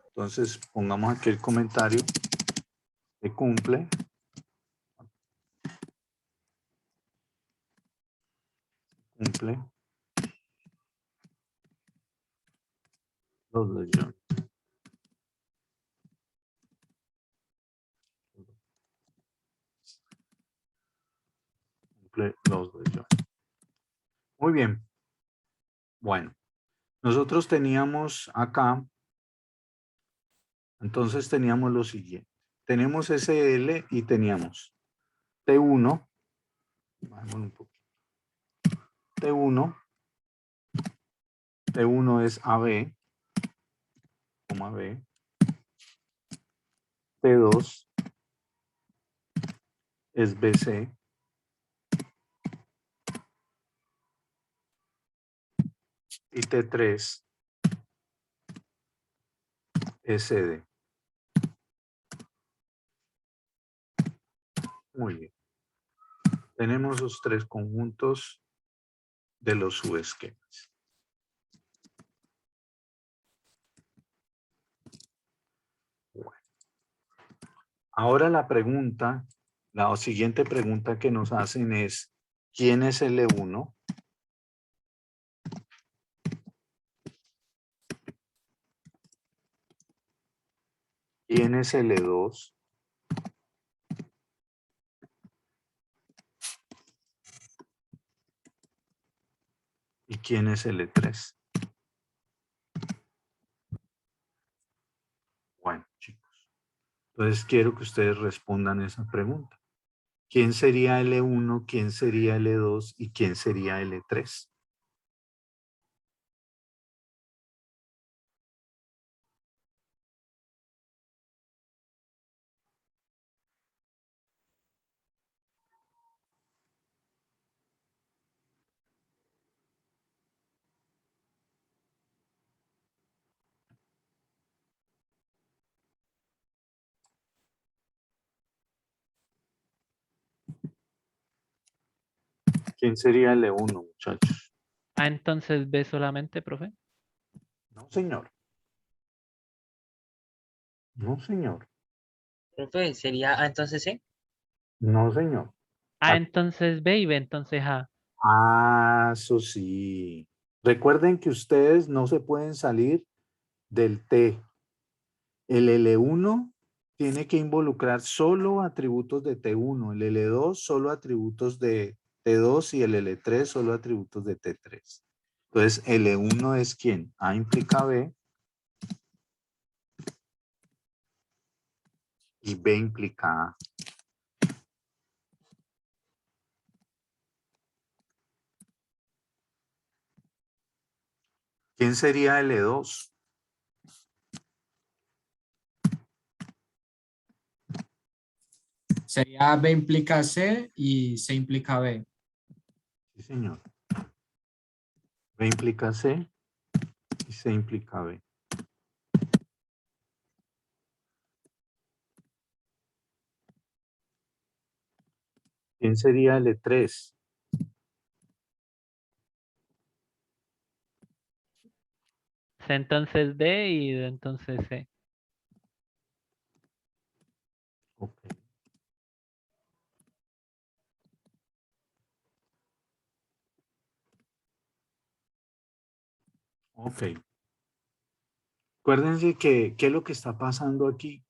Entonces, pongamos aquí el comentario. Se cumple. Cumple. Los de John. Cumple los de John. Muy bien. Bueno, nosotros teníamos acá, entonces teníamos lo siguiente. Tenemos SL y teníamos T1, bajémoslo un poquito. T1, T1 es AB, coma B, T2 es BC, y T3 es CD. Muy bien. Tenemos los tres conjuntos de los subesquemas. Bueno. Ahora la pregunta, la siguiente pregunta que nos hacen es, ¿quién es L1? ¿Quién es L2? ¿Y quién es L3? Bueno, chicos. Entonces quiero que ustedes respondan esa pregunta. ¿Quién sería L1? ¿Quién sería L2? ¿Y quién sería L3? ¿Quién sería L1, muchachos? Ah, entonces B solamente, profe. No, señor. No, señor. Profe, sería entonces sí. No, señor. Ah, entonces B y B entonces A. Ah, eso sí. Recuerden que ustedes no se pueden salir del T. El L1 tiene que involucrar solo atributos de T1, el L2 solo atributos de T2 y el L3 solo atributos de T3. Entonces, L1 es ¿quién? A implica B y B implica A. ¿Quién sería L2? Sería B implica C y C implica B. Sí, señor. B implica C y C implica B. ¿Quién sería L3? C entonces D y D entonces C. Ok. Ok. Acuérdense que, ¿qué es lo que está pasando aquí?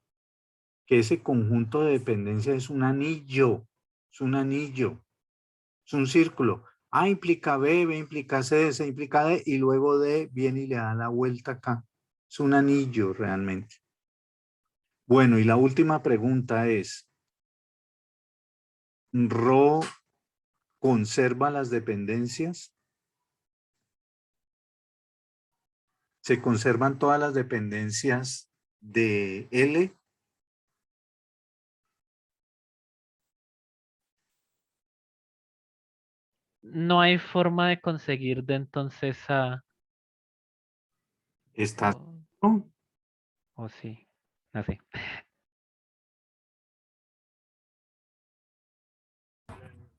Que ese conjunto de dependencia es un anillo. Es un anillo. Es un círculo. A implica B, B implica C, C implica D, y luego D viene y le da la vuelta acá. Es un anillo realmente. Bueno, y la última pregunta es, ¿Rho conserva las dependencias? ¿Se conservan todas las dependencias de L? No hay forma de conseguir D entonces A. ¿Está? O sí. No sé.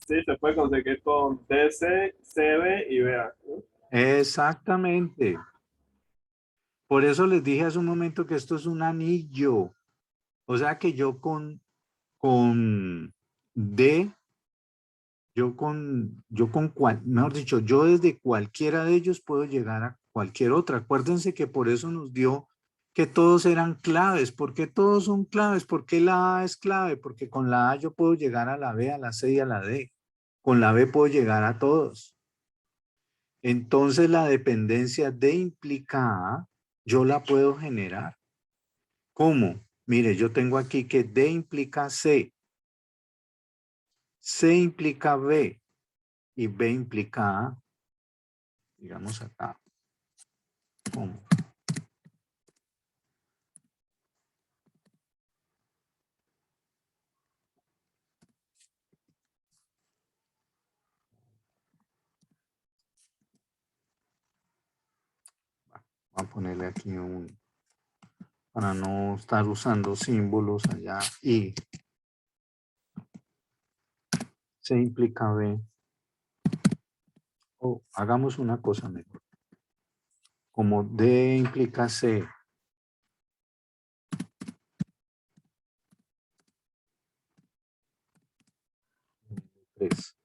Sí, se puede conseguir con DC, CB y BA. ¿No? Exactamente. Por eso les dije hace un momento que esto es un anillo. O sea que yo con D, mejor dicho, yo desde cualquiera de ellos puedo llegar a cualquier otra. Acuérdense que por eso nos dio que todos eran claves. ¿Por qué todos son claves? ¿Por qué la A es clave? Porque con la A yo puedo llegar a la B, a la C y a la D. Con la B puedo llegar a todos. Entonces la dependencia D implica A, yo la puedo generar. ¿Cómo? Mire, yo tengo aquí que D implica C, C implica B y B implica A. Digamos acá. ¿Cómo? Voy a ponerle aquí para no estar usando símbolos allá. Y C implica B. Oh, hagamos una cosa mejor. Como D implica C. 3.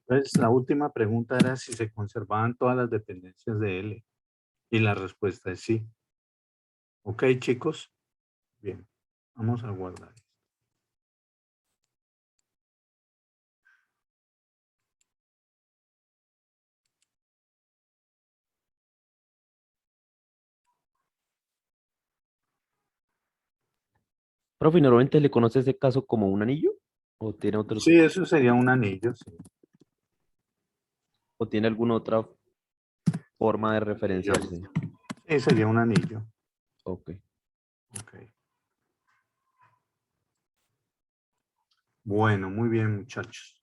Entonces, la última pregunta era si se conservaban todas las dependencias de L. Y la respuesta es sí. ¿Ok, chicos? Bien, vamos a guardar. Profe, ¿normalmente le conoce ese caso como un anillo? ¿O tiene otro, Sí, eso sería un anillo, sí. o tiene alguna otra forma de Anillo. referenciarse? Sí, sería un anillo. Ok. Ok. Bueno, muy bien, muchachos.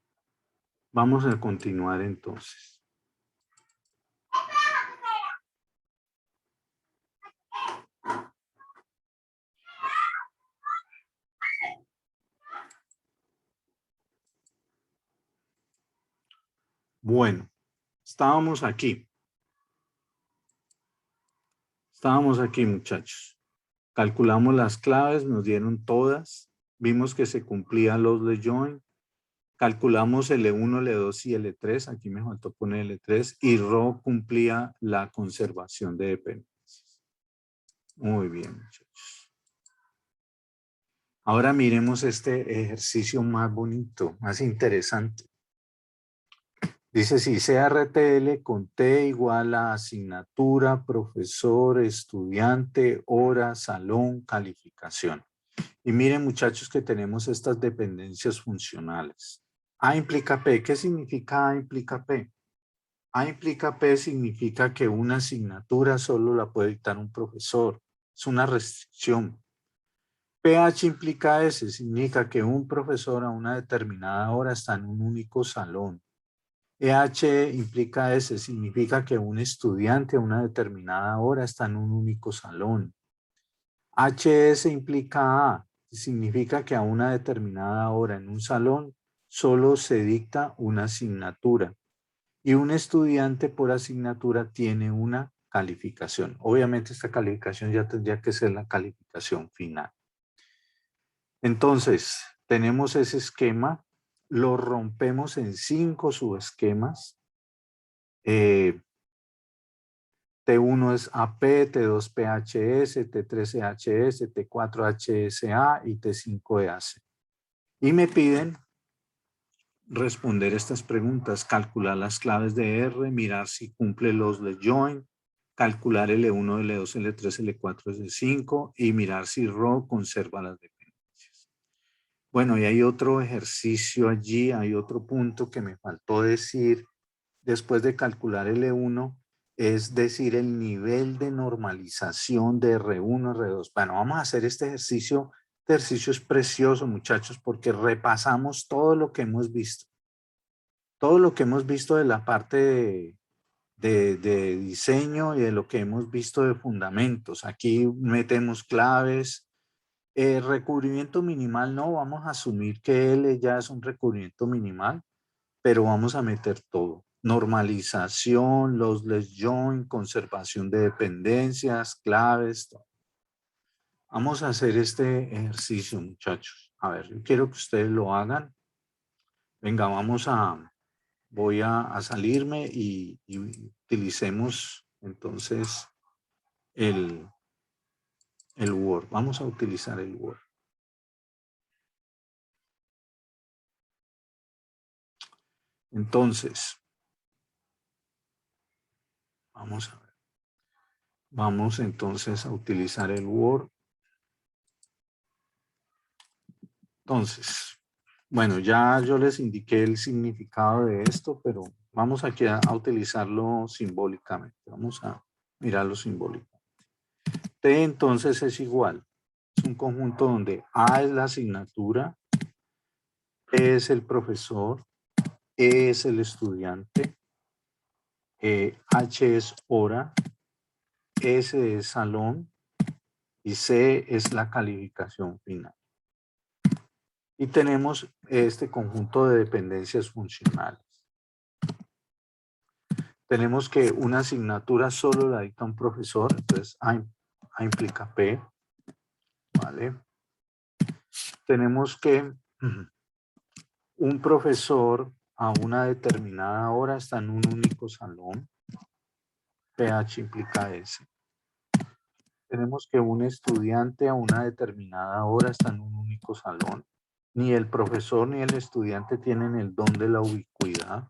Vamos a continuar entonces. Bueno, estábamos aquí. Estábamos aquí, muchachos. Calculamos las claves, nos dieron todas. Vimos que se cumplían los LeJoin. Calculamos L1, L2 y L3. Aquí me faltó poner L3. Y Rho cumplía la conservación de dependencias. Muy bien, muchachos. Ahora miremos este ejercicio más bonito, más interesante. Dice, si CRTL con T igual a asignatura, profesor, estudiante, hora, salón, calificación. Y miren, muchachos, que tenemos estas dependencias funcionales. A implica P. ¿Qué significa A implica P? A implica P significa que una asignatura solo la puede dictar un profesor. Es una restricción. PH implica S. Significa que un profesor a una determinada hora está en un único salón. EH implica S, significa que un estudiante a una determinada hora está en un único salón. HS implica A, significa que a una determinada hora en un salón solo se dicta una asignatura y un estudiante por asignatura tiene una calificación. Obviamente esta calificación ya tendría que ser la calificación final. Entonces, tenemos ese esquema, lo rompemos en 5 subesquemas. T1 es AP, T2 PHS, T3 EHS, T4 HSA y T5 EAC. Y me piden responder estas preguntas, calcular las claves de R, mirar si cumple los LeJoin, calcular L1, L2, L3, L4, L5 y mirar si Rho conserva las dependencias. Bueno, y hay otro ejercicio allí, hay otro punto que me faltó decir después de calcular L1, es decir, el nivel de normalización de R1, R2. Bueno, vamos a hacer este ejercicio. Este ejercicio es precioso, muchachos, porque repasamos todo lo que hemos visto. Todo lo que hemos visto de la parte de diseño y de lo que hemos visto de fundamentos. Aquí metemos claves. Recubrimiento minimal no, vamos a asumir que L ya es un recubrimiento minimal, pero vamos a meter todo. Normalización, los LeJoin, conservación de dependencias, claves, todo. Vamos a hacer este ejercicio, muchachos. A ver, yo quiero que ustedes lo hagan. Venga, voy a salirme y utilicemos entonces el Word. Vamos a utilizar el Word. Entonces, vamos a ver. Vamos entonces a utilizar el Word. Entonces, bueno, ya yo les indiqué el significado de esto, pero vamos aquí a utilizarlo simbólicamente. Vamos a mirarlo simbólicamente. T entonces es igual. Es un conjunto donde A es la asignatura, P es el profesor, E es el estudiante, H es hora, S es salón y C es la calificación final. Y tenemos este conjunto de dependencias funcionales. Tenemos que una asignatura solo la dicta un profesor, entonces A implica P, ¿vale? Tenemos que un profesor a una determinada hora está en un único salón, PH implica S. Tenemos que un estudiante a una determinada hora está en un único salón. Ni el profesor ni el estudiante tienen el don de la ubicuidad.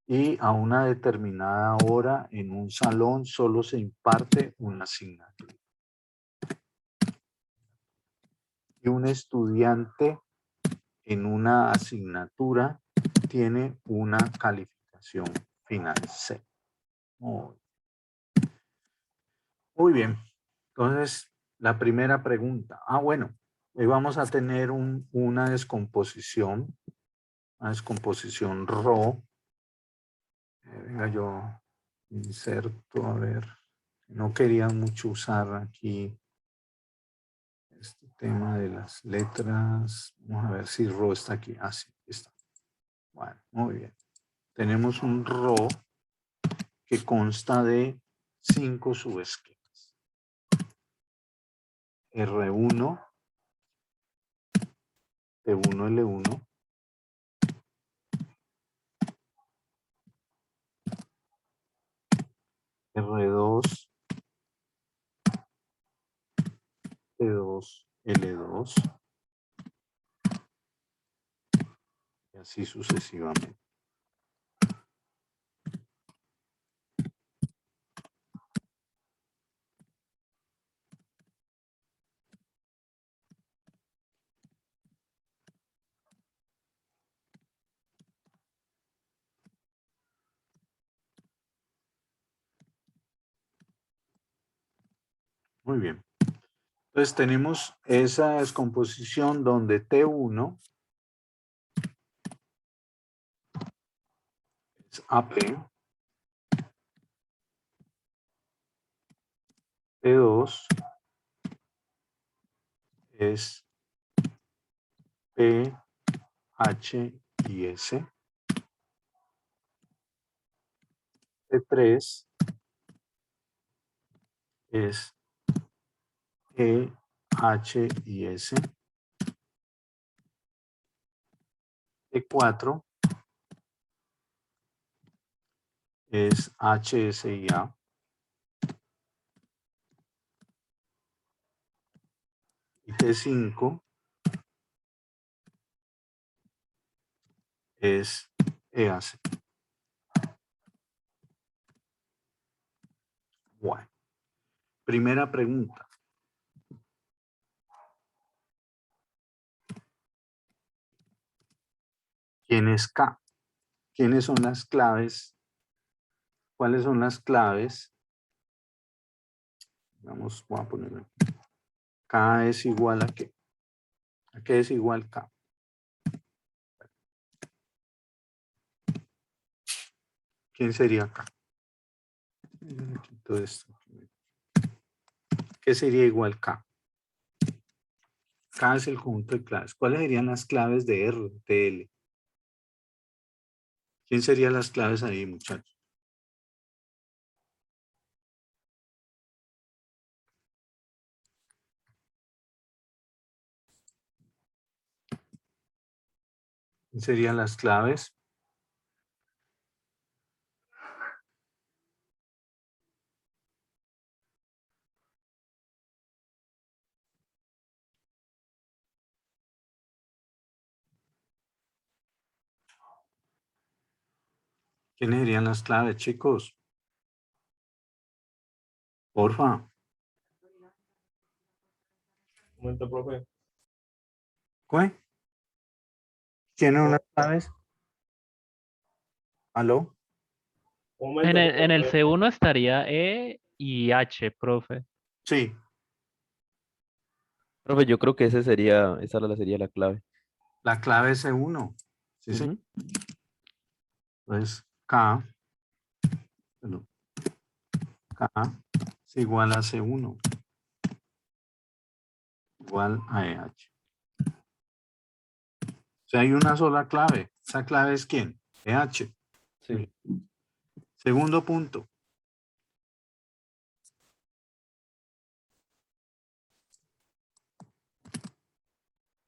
Y a una determinada hora en un salón solo se imparte una asignatura. y un estudiante en una asignatura tiene una calificación final C. Muy bien. Entonces, la primera pregunta. Bueno, hoy vamos a tener una descomposición RO. Venga, yo inserto, a ver. No quería mucho usar aquí este tema de las letras. Vamos a ver si RO está aquí. Sí, está. Bueno, muy bien. Tenemos un RO que consta de 5 subesquemas. R1, T1, L1, R2, T2, L2 y así sucesivamente. Muy bien. Entonces tenemos esa descomposición donde T1 es AP, T2 es P, H y S, T3 es E, H y S, T4 es H, S y A, y T5 es EAC. Bueno, primera pregunta. ¿Quién es K? ¿Quiénes son las claves? ¿Cuáles son las claves? Vamos, voy a ponerlo aquí. K es igual a qué. ¿A qué es igual K? ¿Quién sería K? Quito esto. ¿Qué sería igual K? K es el conjunto de claves. ¿Cuáles serían las claves de R, de L? ¿Quién serían las claves ahí, muchachos? ¿Quién serían las claves? ¿Quiénes serían las claves, chicos? Porfa. Un momento, profe. ¿Cuál? ¿Quiénes son las claves? ¿Aló? Un momento, En el profe. C1 estaría E y H, profe. Sí. Profe, yo creo que esa sería la clave. La clave es C1. Sí, sí. Ujú. Entonces, K es igual a C1, igual a EH. O sea, hay una sola clave. ¿Esa clave es quién? EH. Sí. Segundo punto.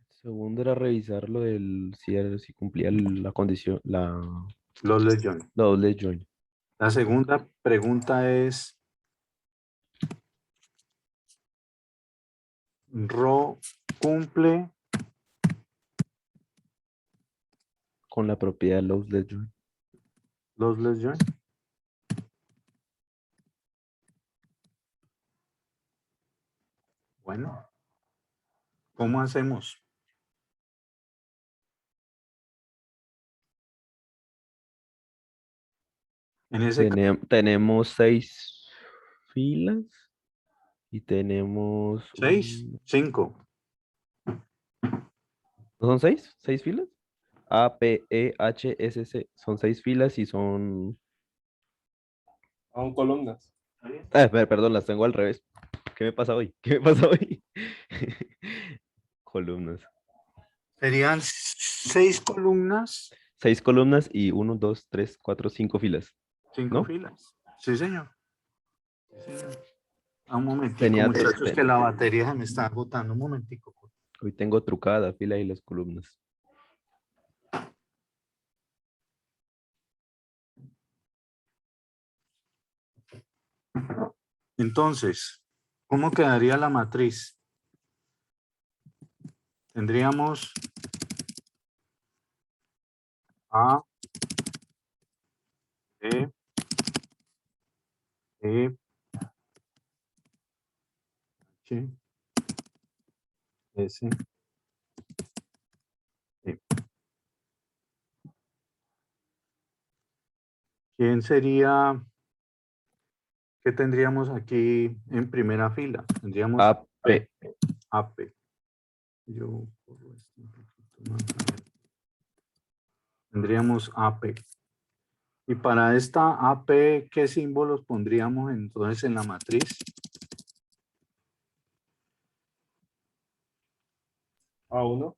Segundo era revisar lo del si cumplía la condición, la Los leyones. doble join. La segunda pregunta es, ¿Ro cumple Con la propiedad lossless join. los leyones? Bueno, ¿Cómo hacemos? En ese caso, Tenemos 6 filas y tenemos... 6, 5. ¿No son 6? ¿6 filas? A, P, E, H, S, C. Son 6 filas y son... Son columnas. Perdón, las tengo al revés. ¿Qué me pasa hoy? ¿Qué me pasa hoy? Columnas. Serían 6 columnas, 6 columnas y 1, 2, 3, 4, 5 filas. 5 ¿No? filas. Sí, señor. Sí, señor. Un momentico, Tenía- muchachos, que la batería se me está agotando. Un momentico. Hoy tengo trucada la fila y las columnas. Entonces, ¿cómo quedaría la matriz? Tendríamos A, B, E, H, S, E. ¿Quién sería? ¿Qué tendríamos aquí en primera fila? Tendríamos A, P. AP. Yo corro esto un poquito más. Tendríamos AP. Y para esta AP, ¿qué símbolos pondríamos entonces en la matriz? A1,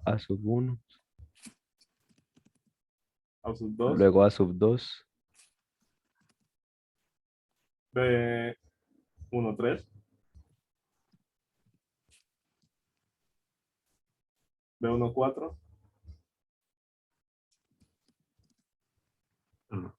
A sub 1. A sub 2, Luego A sub 2. B1, 3, B1, 4, No.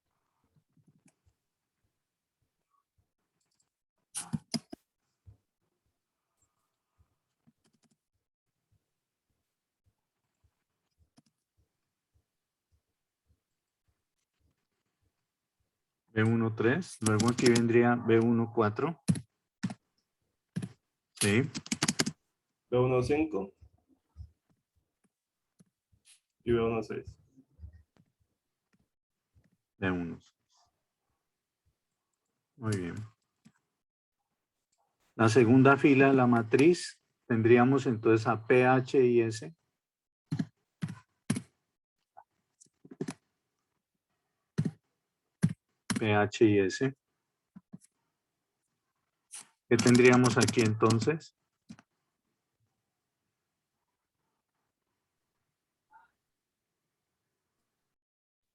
B1, 3. Luego aquí vendría B1, 4. Sí. B1, 5 y B1, 6. B1. Muy bien. La segunda fila de la matriz tendríamos entonces a PH y S. PH y S. ¿Qué tendríamos aquí entonces?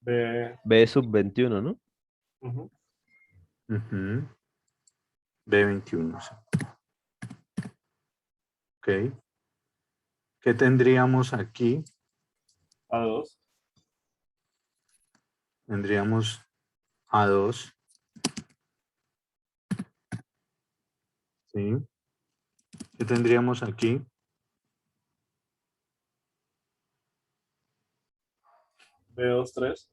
B, B sub 21, ¿no? ujú, Ujú. B21. Sí. Ok. ¿Qué tendríamos aquí? A2, Tendríamos A2. ¿Sí? ¿Qué tendríamos aquí? B2, 3,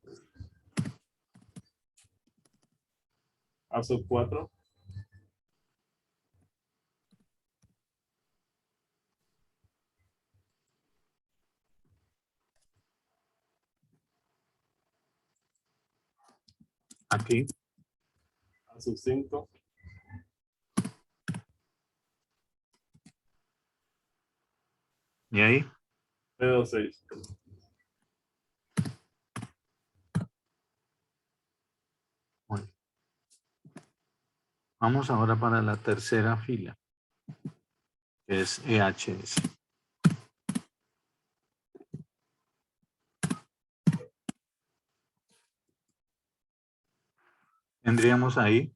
A sub 4, Aquí. A sub 5, ¿Y ahí? B2, 6. Bueno. Vamos ahora para la tercera fila, que es EHS. Tendríamos ahí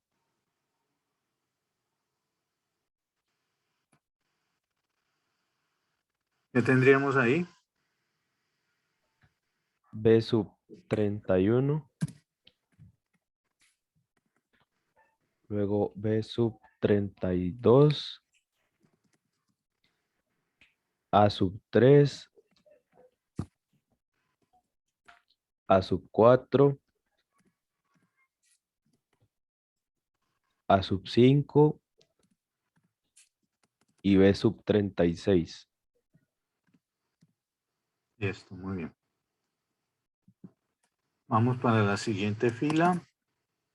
¿qué tendríamos ahí? B sub 31. Luego B sub 32. A sub 3. A sub 4. A sub 5 y B sub 36. Esto, muy bien. Vamos para la siguiente fila,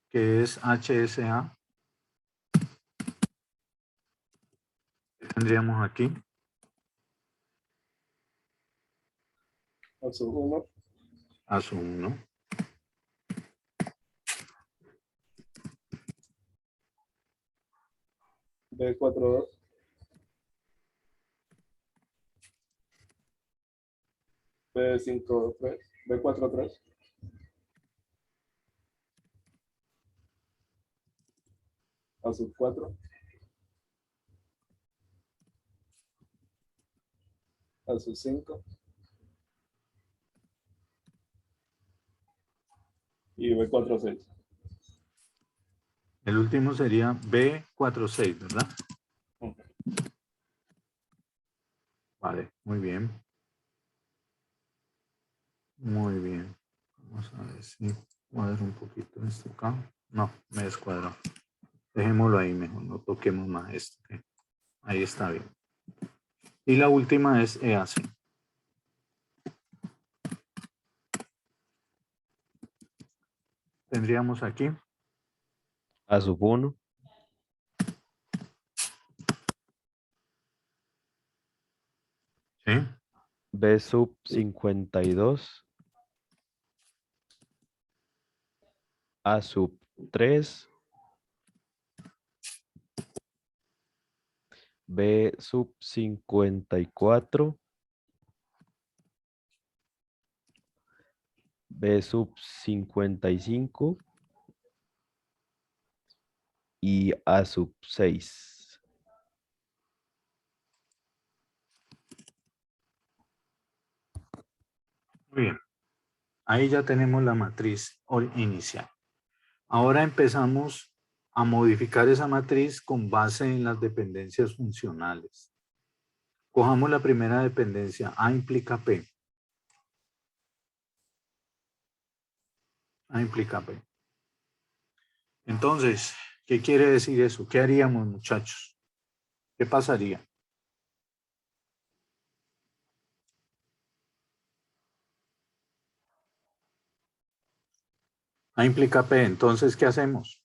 que es HSA. ¿Qué tendríamos aquí? A su 1. A su 1. B42. B53. B43. A sub 4. A sub 5. Y B46. El último sería B46, ¿verdad? Vale, muy bien. Muy bien. Vamos a ver si cuadro un poquito esto acá. No, me descuadró. Dejémoslo ahí mejor, no toquemos más esto. ¿Ok? Ahí está bien. Y la última es EAC. Tendríamos aquí A sub 1, ¿sí? B sub 52, A sub 3, B sub 54, B sub 55 y A sub 6. Muy bien. Ahí ya tenemos la matriz inicial. Ahora empezamos a modificar esa matriz con base en las dependencias funcionales. Cojamos la primera dependencia. A implica P. A implica P. Entonces, ¿qué quiere decir eso? ¿Qué haríamos, muchachos? ¿Qué pasaría? A implica P. Entonces, ¿qué hacemos?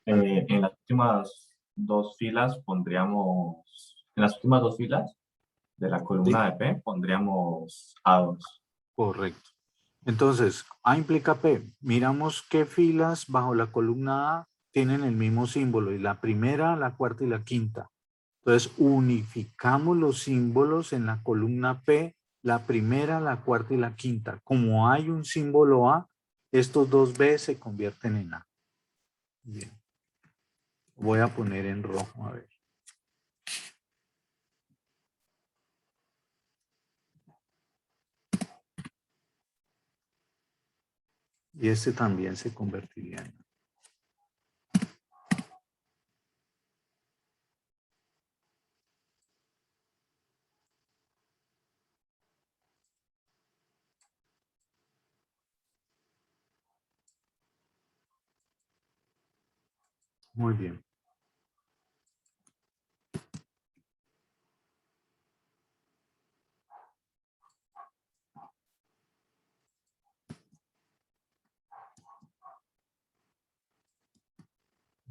En las últimas dos filas pondríamos, en las últimas dos filas de la columna de P pondríamos A2. Correcto. Entonces, A implica P. Miramos qué filas bajo la columna A tienen el mismo símbolo. Y la primera, la cuarta y la quinta. Entonces, unificamos los símbolos en la columna P, la primera, la cuarta y la quinta. Como hay un símbolo A, estos dos B se convierten en A. Bien. Voy a poner en rojo, a ver. Y este también se convertiría en A. Muy bien.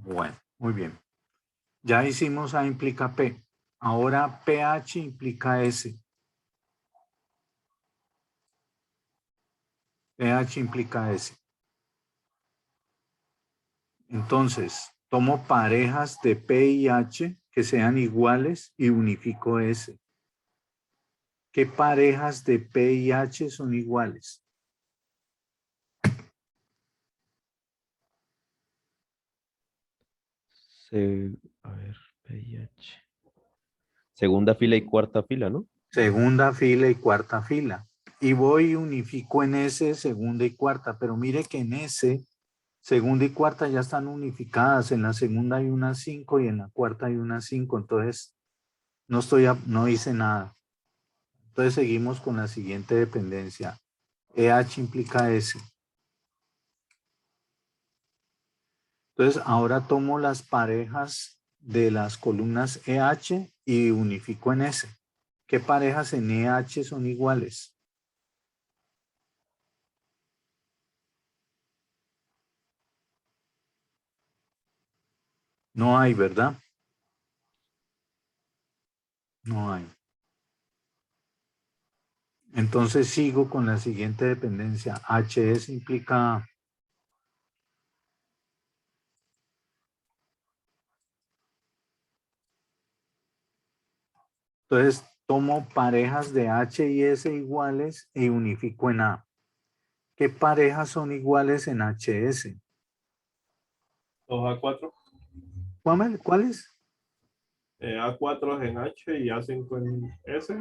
Bueno, muy bien. Ya hicimos A implica P. Ahora PH implica S. PH implica S. Entonces, tomo parejas de P y H que sean iguales y unifico S. ¿Qué parejas de P y H son iguales? A ver, P y H. Segunda fila y cuarta fila, ¿no? Segunda fila y cuarta fila. Y voy y unifico en S segunda y cuarta, pero mire que en S segunda y cuarta ya están unificadas. En la segunda hay una 5 y en la cuarta hay una 5. Entonces, no hice nada. Entonces, seguimos con la siguiente dependencia. EH implica S. Entonces, ahora tomo las parejas de las columnas EH y unifico en S. ¿Qué parejas en EH son iguales? No hay, ¿verdad? No hay. Entonces sigo con la siguiente dependencia. HS implica A. Entonces tomo parejas de H y S iguales y unifico en A. ¿Qué parejas son iguales en HS? 2A4. ¿Cuáles? A4 en H y A5 en S.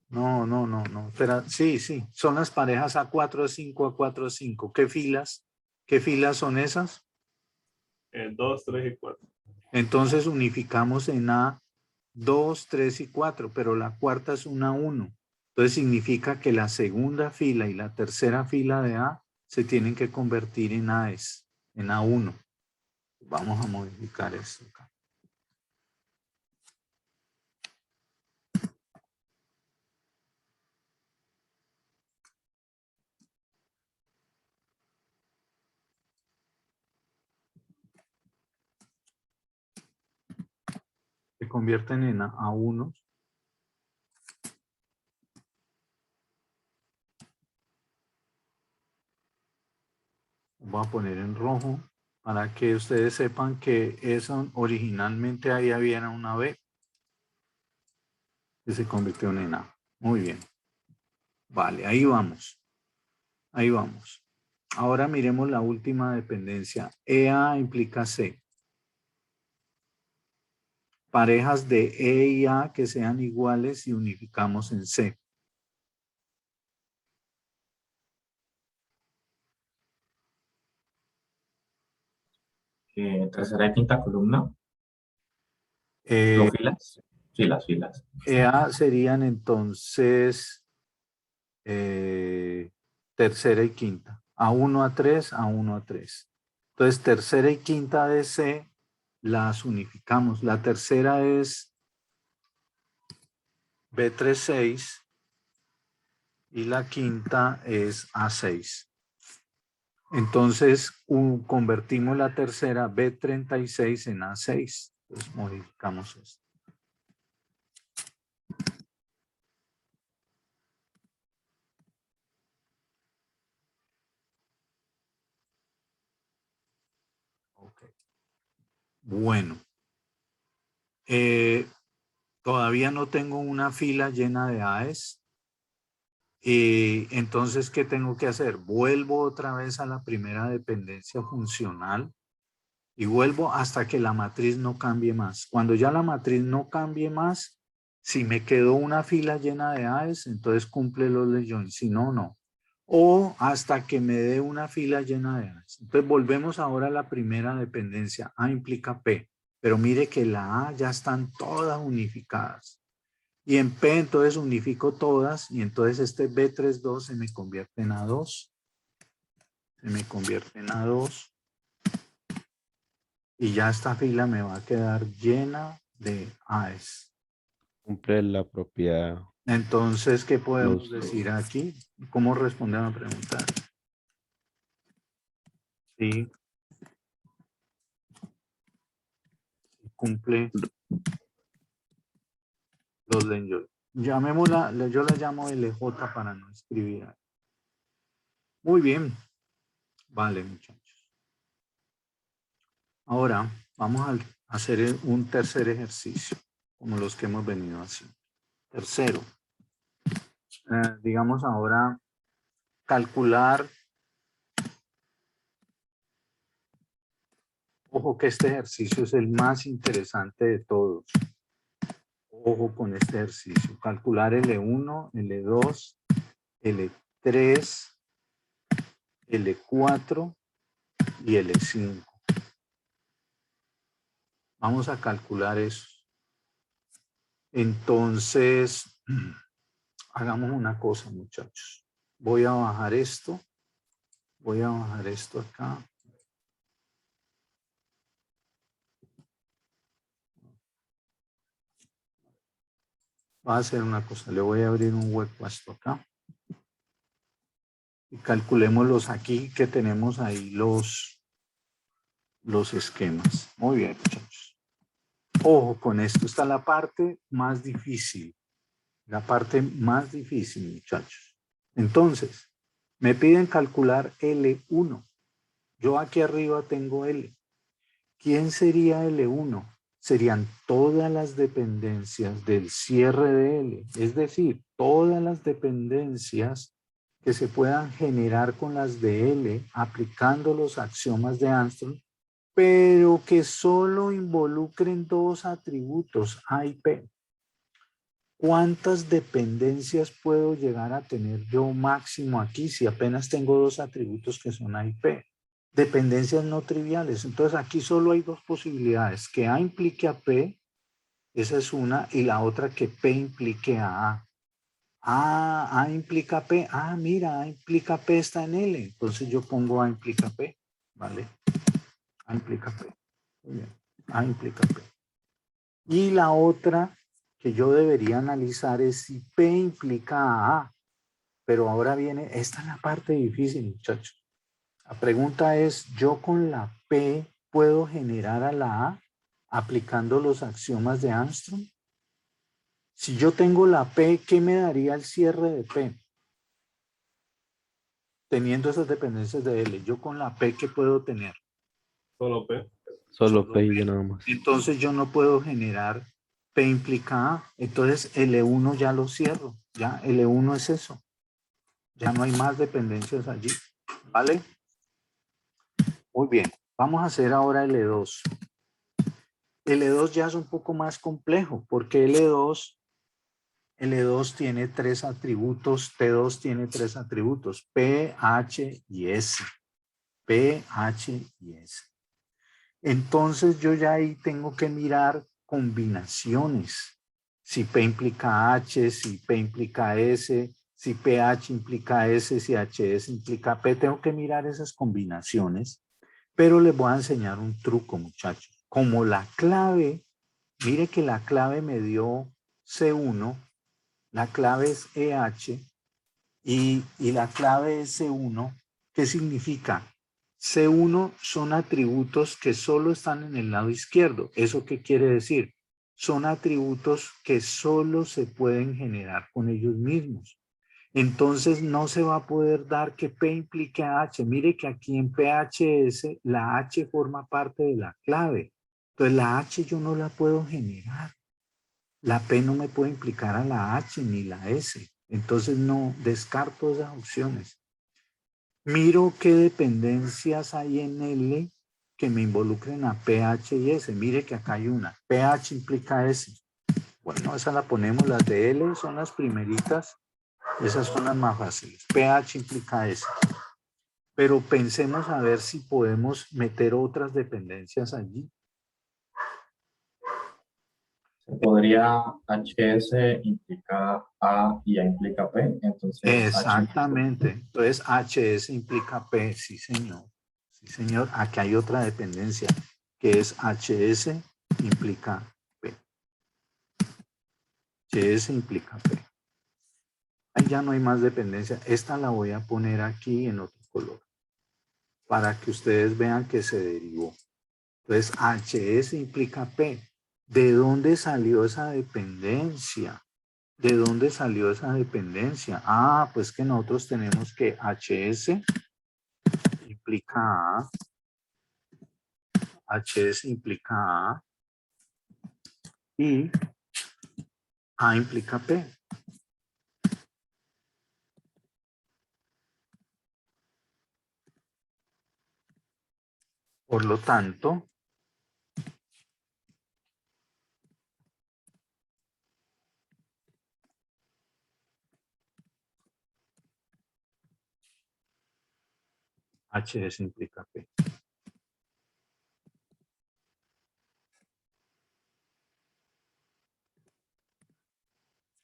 No. Espera, sí. Son las parejas A4, A5, A4, A5. ¿Qué filas? ¿Qué filas son esas? 2, 3 y 4. Entonces unificamos en A 2, 3 y 4, pero la cuarta es una 1. Entonces significa que la segunda fila y la tercera fila de A se tienen que convertir en AES, en A1. Vamos a modificar esto acá. Se convierten en A1. Voy a poner en rojo para que ustedes sepan que eso originalmente ahí había una B que se convirtió en A. Muy bien. Vale, ahí vamos. Ahí vamos. Ahora miremos la última dependencia. EA implica C. Parejas de E y A que sean iguales y unificamos en C. Tercera y quinta columna. Eh, ¿Luego filas? Filas. EA serían entonces tercera y quinta. A1, A3, A1, A3. Entonces, tercera y quinta de C las unificamos. La tercera es B36 y la quinta es A6. Entonces, convertimos la tercera B36 en A6. Entonces, modificamos esto. Okay. Bueno. Todavía no tengo una fila llena de AES. Entonces, ¿qué tengo que hacer? Vuelvo otra vez a la primera dependencia funcional y vuelvo hasta que la matriz no cambie más. Cuando ya la matriz no cambie más, si me quedó una fila llena de AES, entonces cumple los leyes, si no, no. O hasta que me dé una fila llena de AES. Entonces volvemos ahora a la primera dependencia. A implica P, pero mire que la A ya están todas unificadas. Y en P entonces unifico todas y entonces este B32 se me convierte en A2. Se me convierte en A2. Y ya esta fila me va a quedar llena de AES. Cumple la propiedad. Entonces, ¿qué podemos Los- decir aquí? ¿Cómo responder a la pregunta? Sí. Cumple los leyes. Llamémosla, yo la llamo LJ para no escribir. Muy bien. Vale, muchachos. Ahora vamos a hacer un tercer ejercicio, como los que hemos venido haciendo. Tercero, digamos ahora, calcular. Ojo que este ejercicio es el más interesante de todos. Ojo con este ejercicio. Calcular L1, L2, L3, L4 y L5. Vamos a calcular eso. Entonces, hagamos una cosa, muchachos. Voy a bajar esto. Voy a bajar esto acá. Voy a hacer una cosa, le voy a abrir un hueco a esto acá. Y calculémoslos aquí que tenemos ahí los esquemas. Muy bien, muchachos. Ojo con esto, esta es la parte más difícil. La parte más difícil, muchachos. Entonces, me piden calcular L1. Yo aquí arriba tengo L. ¿Quién sería L1? Serían todas las dependencias del cierre de L. Es decir, todas las dependencias que se puedan generar con las de L aplicando los axiomas de Armstrong, pero que solo involucren dos atributos, A y P. ¿Cuántas dependencias puedo llegar a tener yo máximo aquí si apenas tengo dos atributos que son A y P? Dependencias no triviales. Entonces aquí solo hay dos posibilidades, que A implique a P, esa es una, y la otra que P implique a A. A implica P, mira, A implica P está en L, entonces yo pongo A implica P, ¿vale? A implica P, muy bien, A implica P. Y la otra que yo debería analizar es si P implica a A, pero ahora viene, esta es la parte difícil, muchachos. La pregunta es, ¿yo con la P puedo generar a la A aplicando los axiomas de Armstrong? Si yo tengo la P, ¿qué me daría el cierre de P? Teniendo esas dependencias de L, yo con la P, ¿qué puedo tener? Solo P. Solo P y ya nada más. Entonces yo no puedo generar P implica A. Entonces L1 ya lo cierro. Ya L1 es eso. Ya no hay más dependencias allí. ¿Vale? Muy bien. Vamos a hacer ahora L2. L2 ya es un poco más complejo porque L2 tiene tres atributos, T2 tiene tres atributos, P, H y S. P, H y S. Entonces yo ya ahí tengo que mirar combinaciones. Si P implica H, si P implica S, si PH implica S, si HS implica P. Tengo que mirar esas combinaciones, pero les voy a enseñar un truco, muchachos. Como la clave, mire que la clave me dio C1, la clave es EH y la clave es C1. ¿Qué significa? C1 son atributos que solo están en el lado izquierdo. ¿Eso qué quiere decir? Son atributos que solo se pueden generar con ellos mismos. Entonces no se va a poder dar que P implique a H. Mire que aquí en PHS la H forma parte de la clave. Entonces la H yo no la puedo generar. La P no me puede implicar a la H ni la S. Entonces no descarto esas opciones. Miro qué dependencias hay en L que me involucren a pH y S. Mire que acá hay una. pH implica S. Bueno, esa la ponemos. Las de L son las primeritas. Esas son las más fáciles. pH implica S. Pero pensemos a ver si podemos meter otras dependencias allí. Podría HS implica A y A implica P, entonces Exactamente. Entonces HS implica P, sí señor. Sí señor. Aquí hay otra dependencia que es HS implica P. HS implica P. Ahí ya no hay más dependencia. Esta la voy a poner aquí en otro color para que ustedes vean que se derivó. Entonces HS implica P. ¿De dónde salió esa dependencia? ¿De dónde salió esa dependencia? Pues que nosotros tenemos que HS implica A, HS implica A y A implica P. Por lo tanto, HS implica P.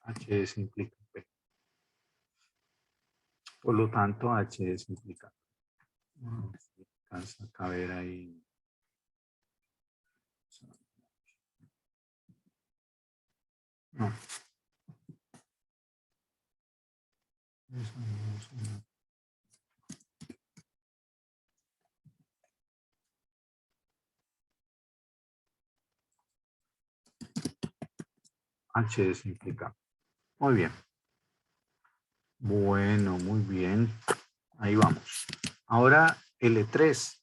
HS implica P. Por lo tanto, HS implica P. No, alcanza a caber ahí. No. HS implica. Muy bien. Bueno, muy bien. Ahí vamos. Ahora L3.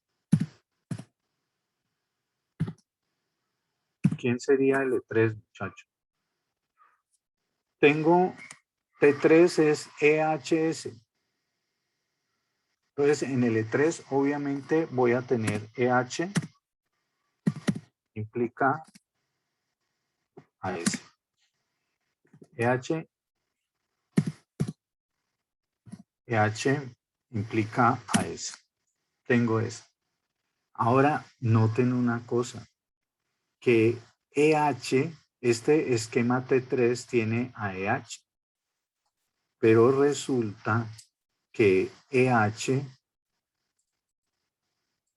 ¿Quién sería L3, muchachos? Tengo T3 es EHS. Entonces en L3 obviamente voy a tener EH. Implica AS. EH implica AS. Tengo eso. Ahora noten una cosa, que EH, este esquema T3 tiene a EH, pero resulta que EH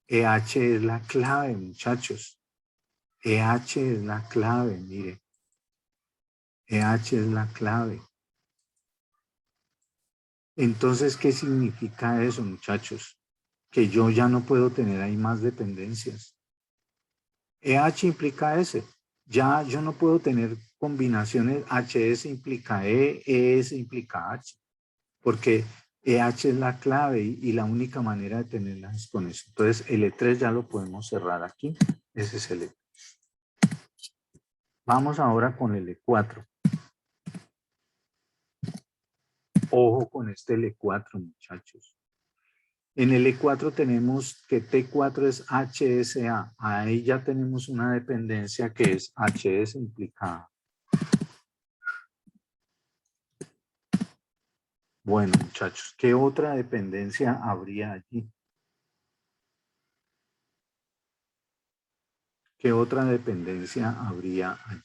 es la clave, muchachos. EH es la clave, mire. EH es la clave. Entonces, ¿qué significa eso, muchachos? Que yo ya no puedo tener ahí más dependencias. EH implica S. Ya yo no puedo tener combinaciones HS implica E, ES implica H. Porque EH es la clave y la única manera de tenerla es con eso. Entonces, L3 ya lo podemos cerrar aquí. Ese es L3. Vamos ahora con L4. Ojo con este L4, muchachos. En L4 tenemos que T4 es HSA. Ahí ya tenemos una dependencia que es HS implicada. Bueno, muchachos, ¿qué otra dependencia habría allí? ¿Qué otra dependencia habría allí?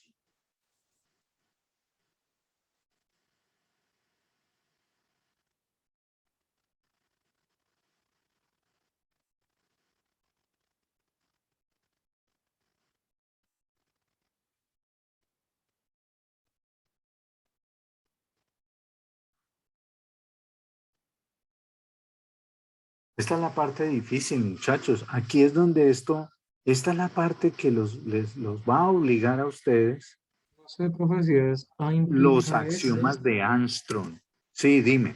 Esta es la parte difícil, muchachos. Aquí es donde esta es la parte que los va a obligar a ustedes. No sé, profe, si es A Los implica S. axiomas de Armstrong. Sí, dime.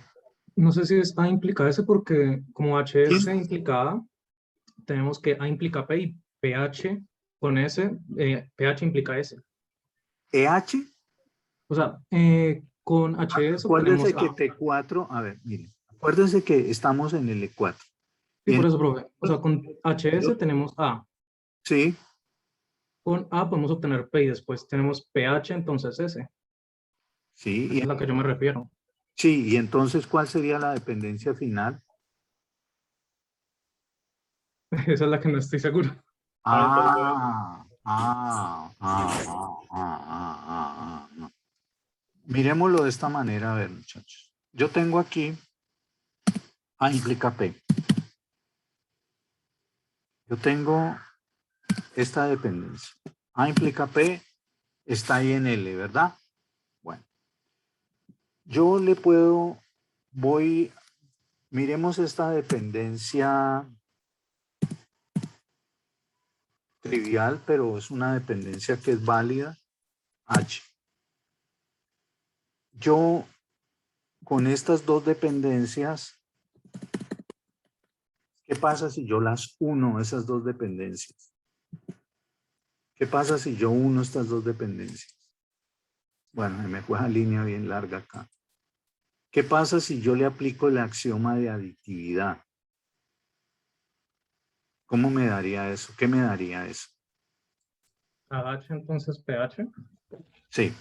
No sé si es A implica S porque como HS ¿Quién? implica A, tenemos que A implica P y PH con S, PH implica S. EH. O sea, con HS obtenemos Acuérdense que A. T4, a ver, miren. Acuérdense que estamos en el E4. Sí, por Bien. eso, profe. O sea, con HS tenemos A. Sí, Con A podemos obtener P y después tenemos PH, entonces S. sí. Esa es la que yo me refiero. Sí, y entonces, ¿cuál sería la dependencia final? Esa es la que no estoy seguro. No. Miremoslo de esta manera, a ver, muchachos. Yo tengo aquí A implica P. Yo tengo esta dependencia. A implica P, está ahí en L, ¿verdad? Bueno, yo le puedo, miremos esta dependencia trivial, pero es una dependencia que es válida, H. Yo, con estas dos dependencias, ¿qué pasa si yo las uno, esas dos dependencias? ¿Qué pasa si yo uno estas dos dependencias? Bueno, me fue una línea bien larga acá. ¿Qué pasa si yo le aplico el axioma de aditividad? ¿Cómo me daría eso? ¿Qué me daría eso? AH, entonces PH. Sí.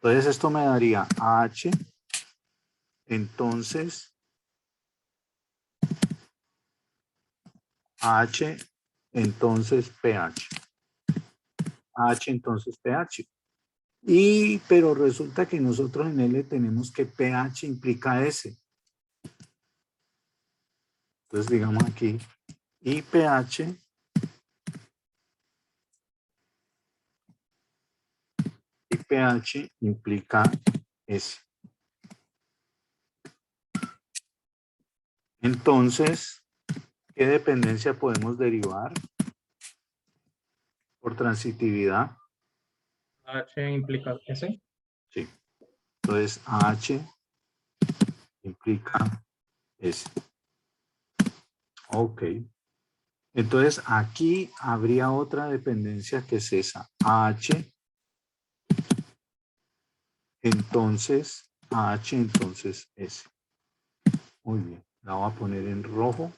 Entonces esto me daría AH, entonces AH, entonces pH. AH, entonces pH. Pero resulta que nosotros en L tenemos que pH implica S. Entonces digamos aquí, y pH implica S. Entonces, ¿qué dependencia podemos derivar por transitividad? H implica S. Sí. Entonces, H implica S. Ok. Entonces, aquí habría otra dependencia que es esa. H, entonces, entonces S. Muy bien. La voy a poner en rojo.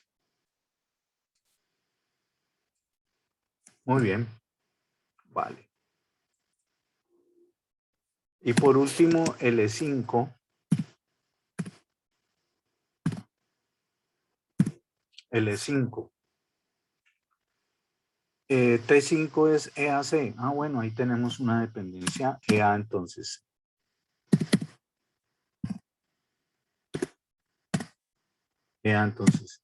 Muy bien. Vale. Y por último, L5. L5. T5 es EAC. Ah, bueno, ahí tenemos una dependencia EA entonces. EA entonces.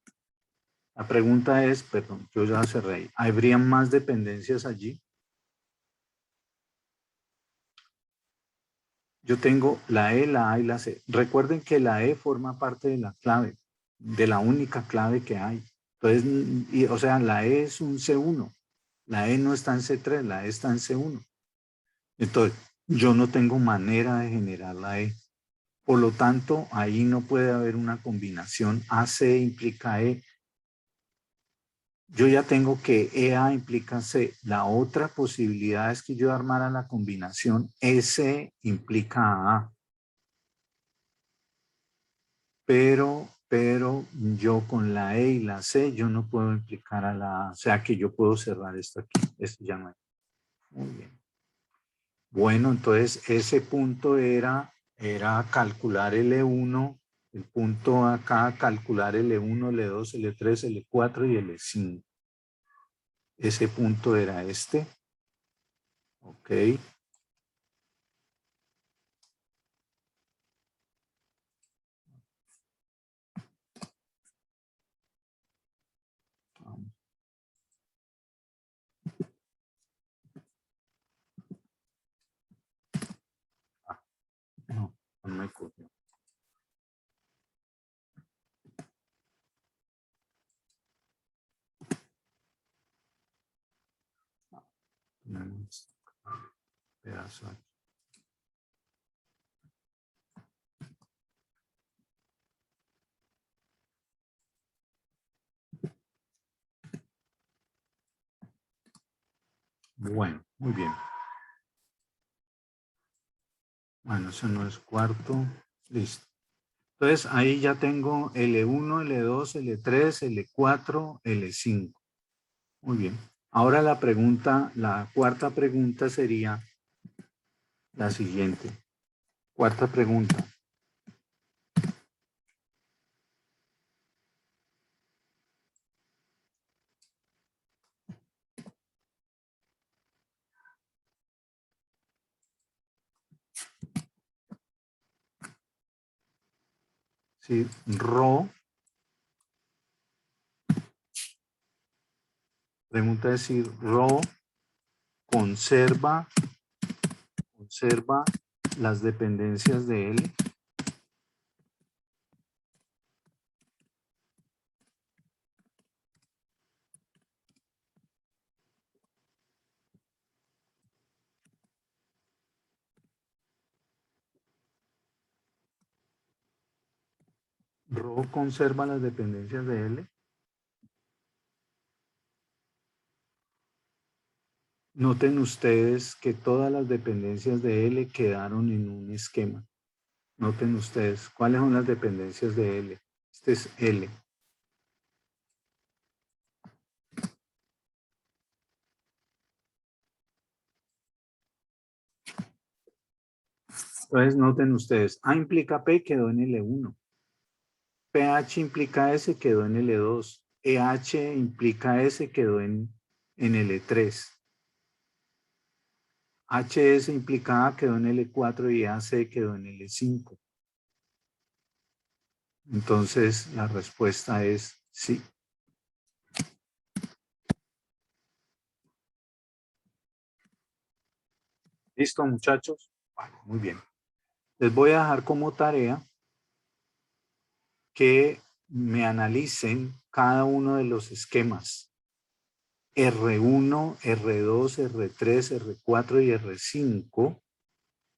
La pregunta es, perdón, yo ya cerré ahí. ¿Habrían más dependencias allí? Yo tengo la E, la A y la C. Recuerden que la E forma parte de la clave, de la única clave que hay. Entonces, o sea, la E es un C1. La E no está en C3, la E está en C1. Entonces, yo no tengo manera de generar la E. Por lo tanto, ahí no puede haber una combinación AC implica E. Yo ya tengo que EA implica C. La otra posibilidad es que yo armara la combinación S implica A. Pero yo con la E y la C, yo no puedo implicar a la A. O sea que yo puedo cerrar esto aquí. Esto ya no hay. Muy bien. Bueno, entonces ese punto era calcular L1, el punto acá, calcular L1, L2, L3, L4 y L5. Ese punto era este. Ok. No, no me copió. Tenemos pedazo aquí. Bueno, muy bien. Bueno, eso no es cuarto. Listo. Entonces ahí ya tengo L1, L2, L3, L4, L5. Muy bien. Ahora la pregunta, la cuarta pregunta sería la siguiente. Cuarta pregunta. Si Rho, pregunta es si Rho conserva las dependencias de L. Rho conserva las dependencias de L. Noten ustedes que todas las dependencias de L quedaron en un esquema. Noten ustedes, ¿cuáles son las dependencias de L? Este es L. Entonces noten ustedes, A implica P quedó en L1. pH implica S quedó en L2. EH implica S quedó en L3. HS implica A quedó en L4 y AC quedó en L5. Entonces la respuesta es sí. ¿Listo, muchachos? Vale, muy bien. Les voy a dejar como tarea que me analicen cada uno de los esquemas. R1, R2, R3, R4 y R5.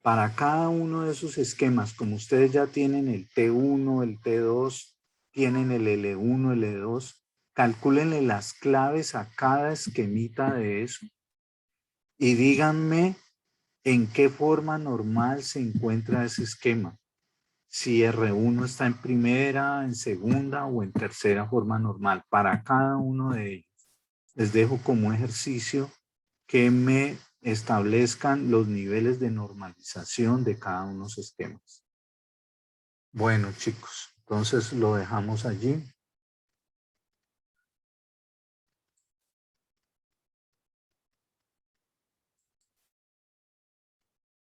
Para cada uno de esos esquemas, como ustedes ya tienen el T1, el T2, tienen el L1, el L2, calcúlenle las claves a cada esquemita de eso y díganme en qué forma normal se encuentra ese esquema. Si R1 está en primera, en segunda o en tercera forma normal. Para cada uno de ellos. Les dejo como ejercicio que me establezcan los niveles de normalización de cada uno de los esquemas. Bueno, chicos, entonces lo dejamos allí.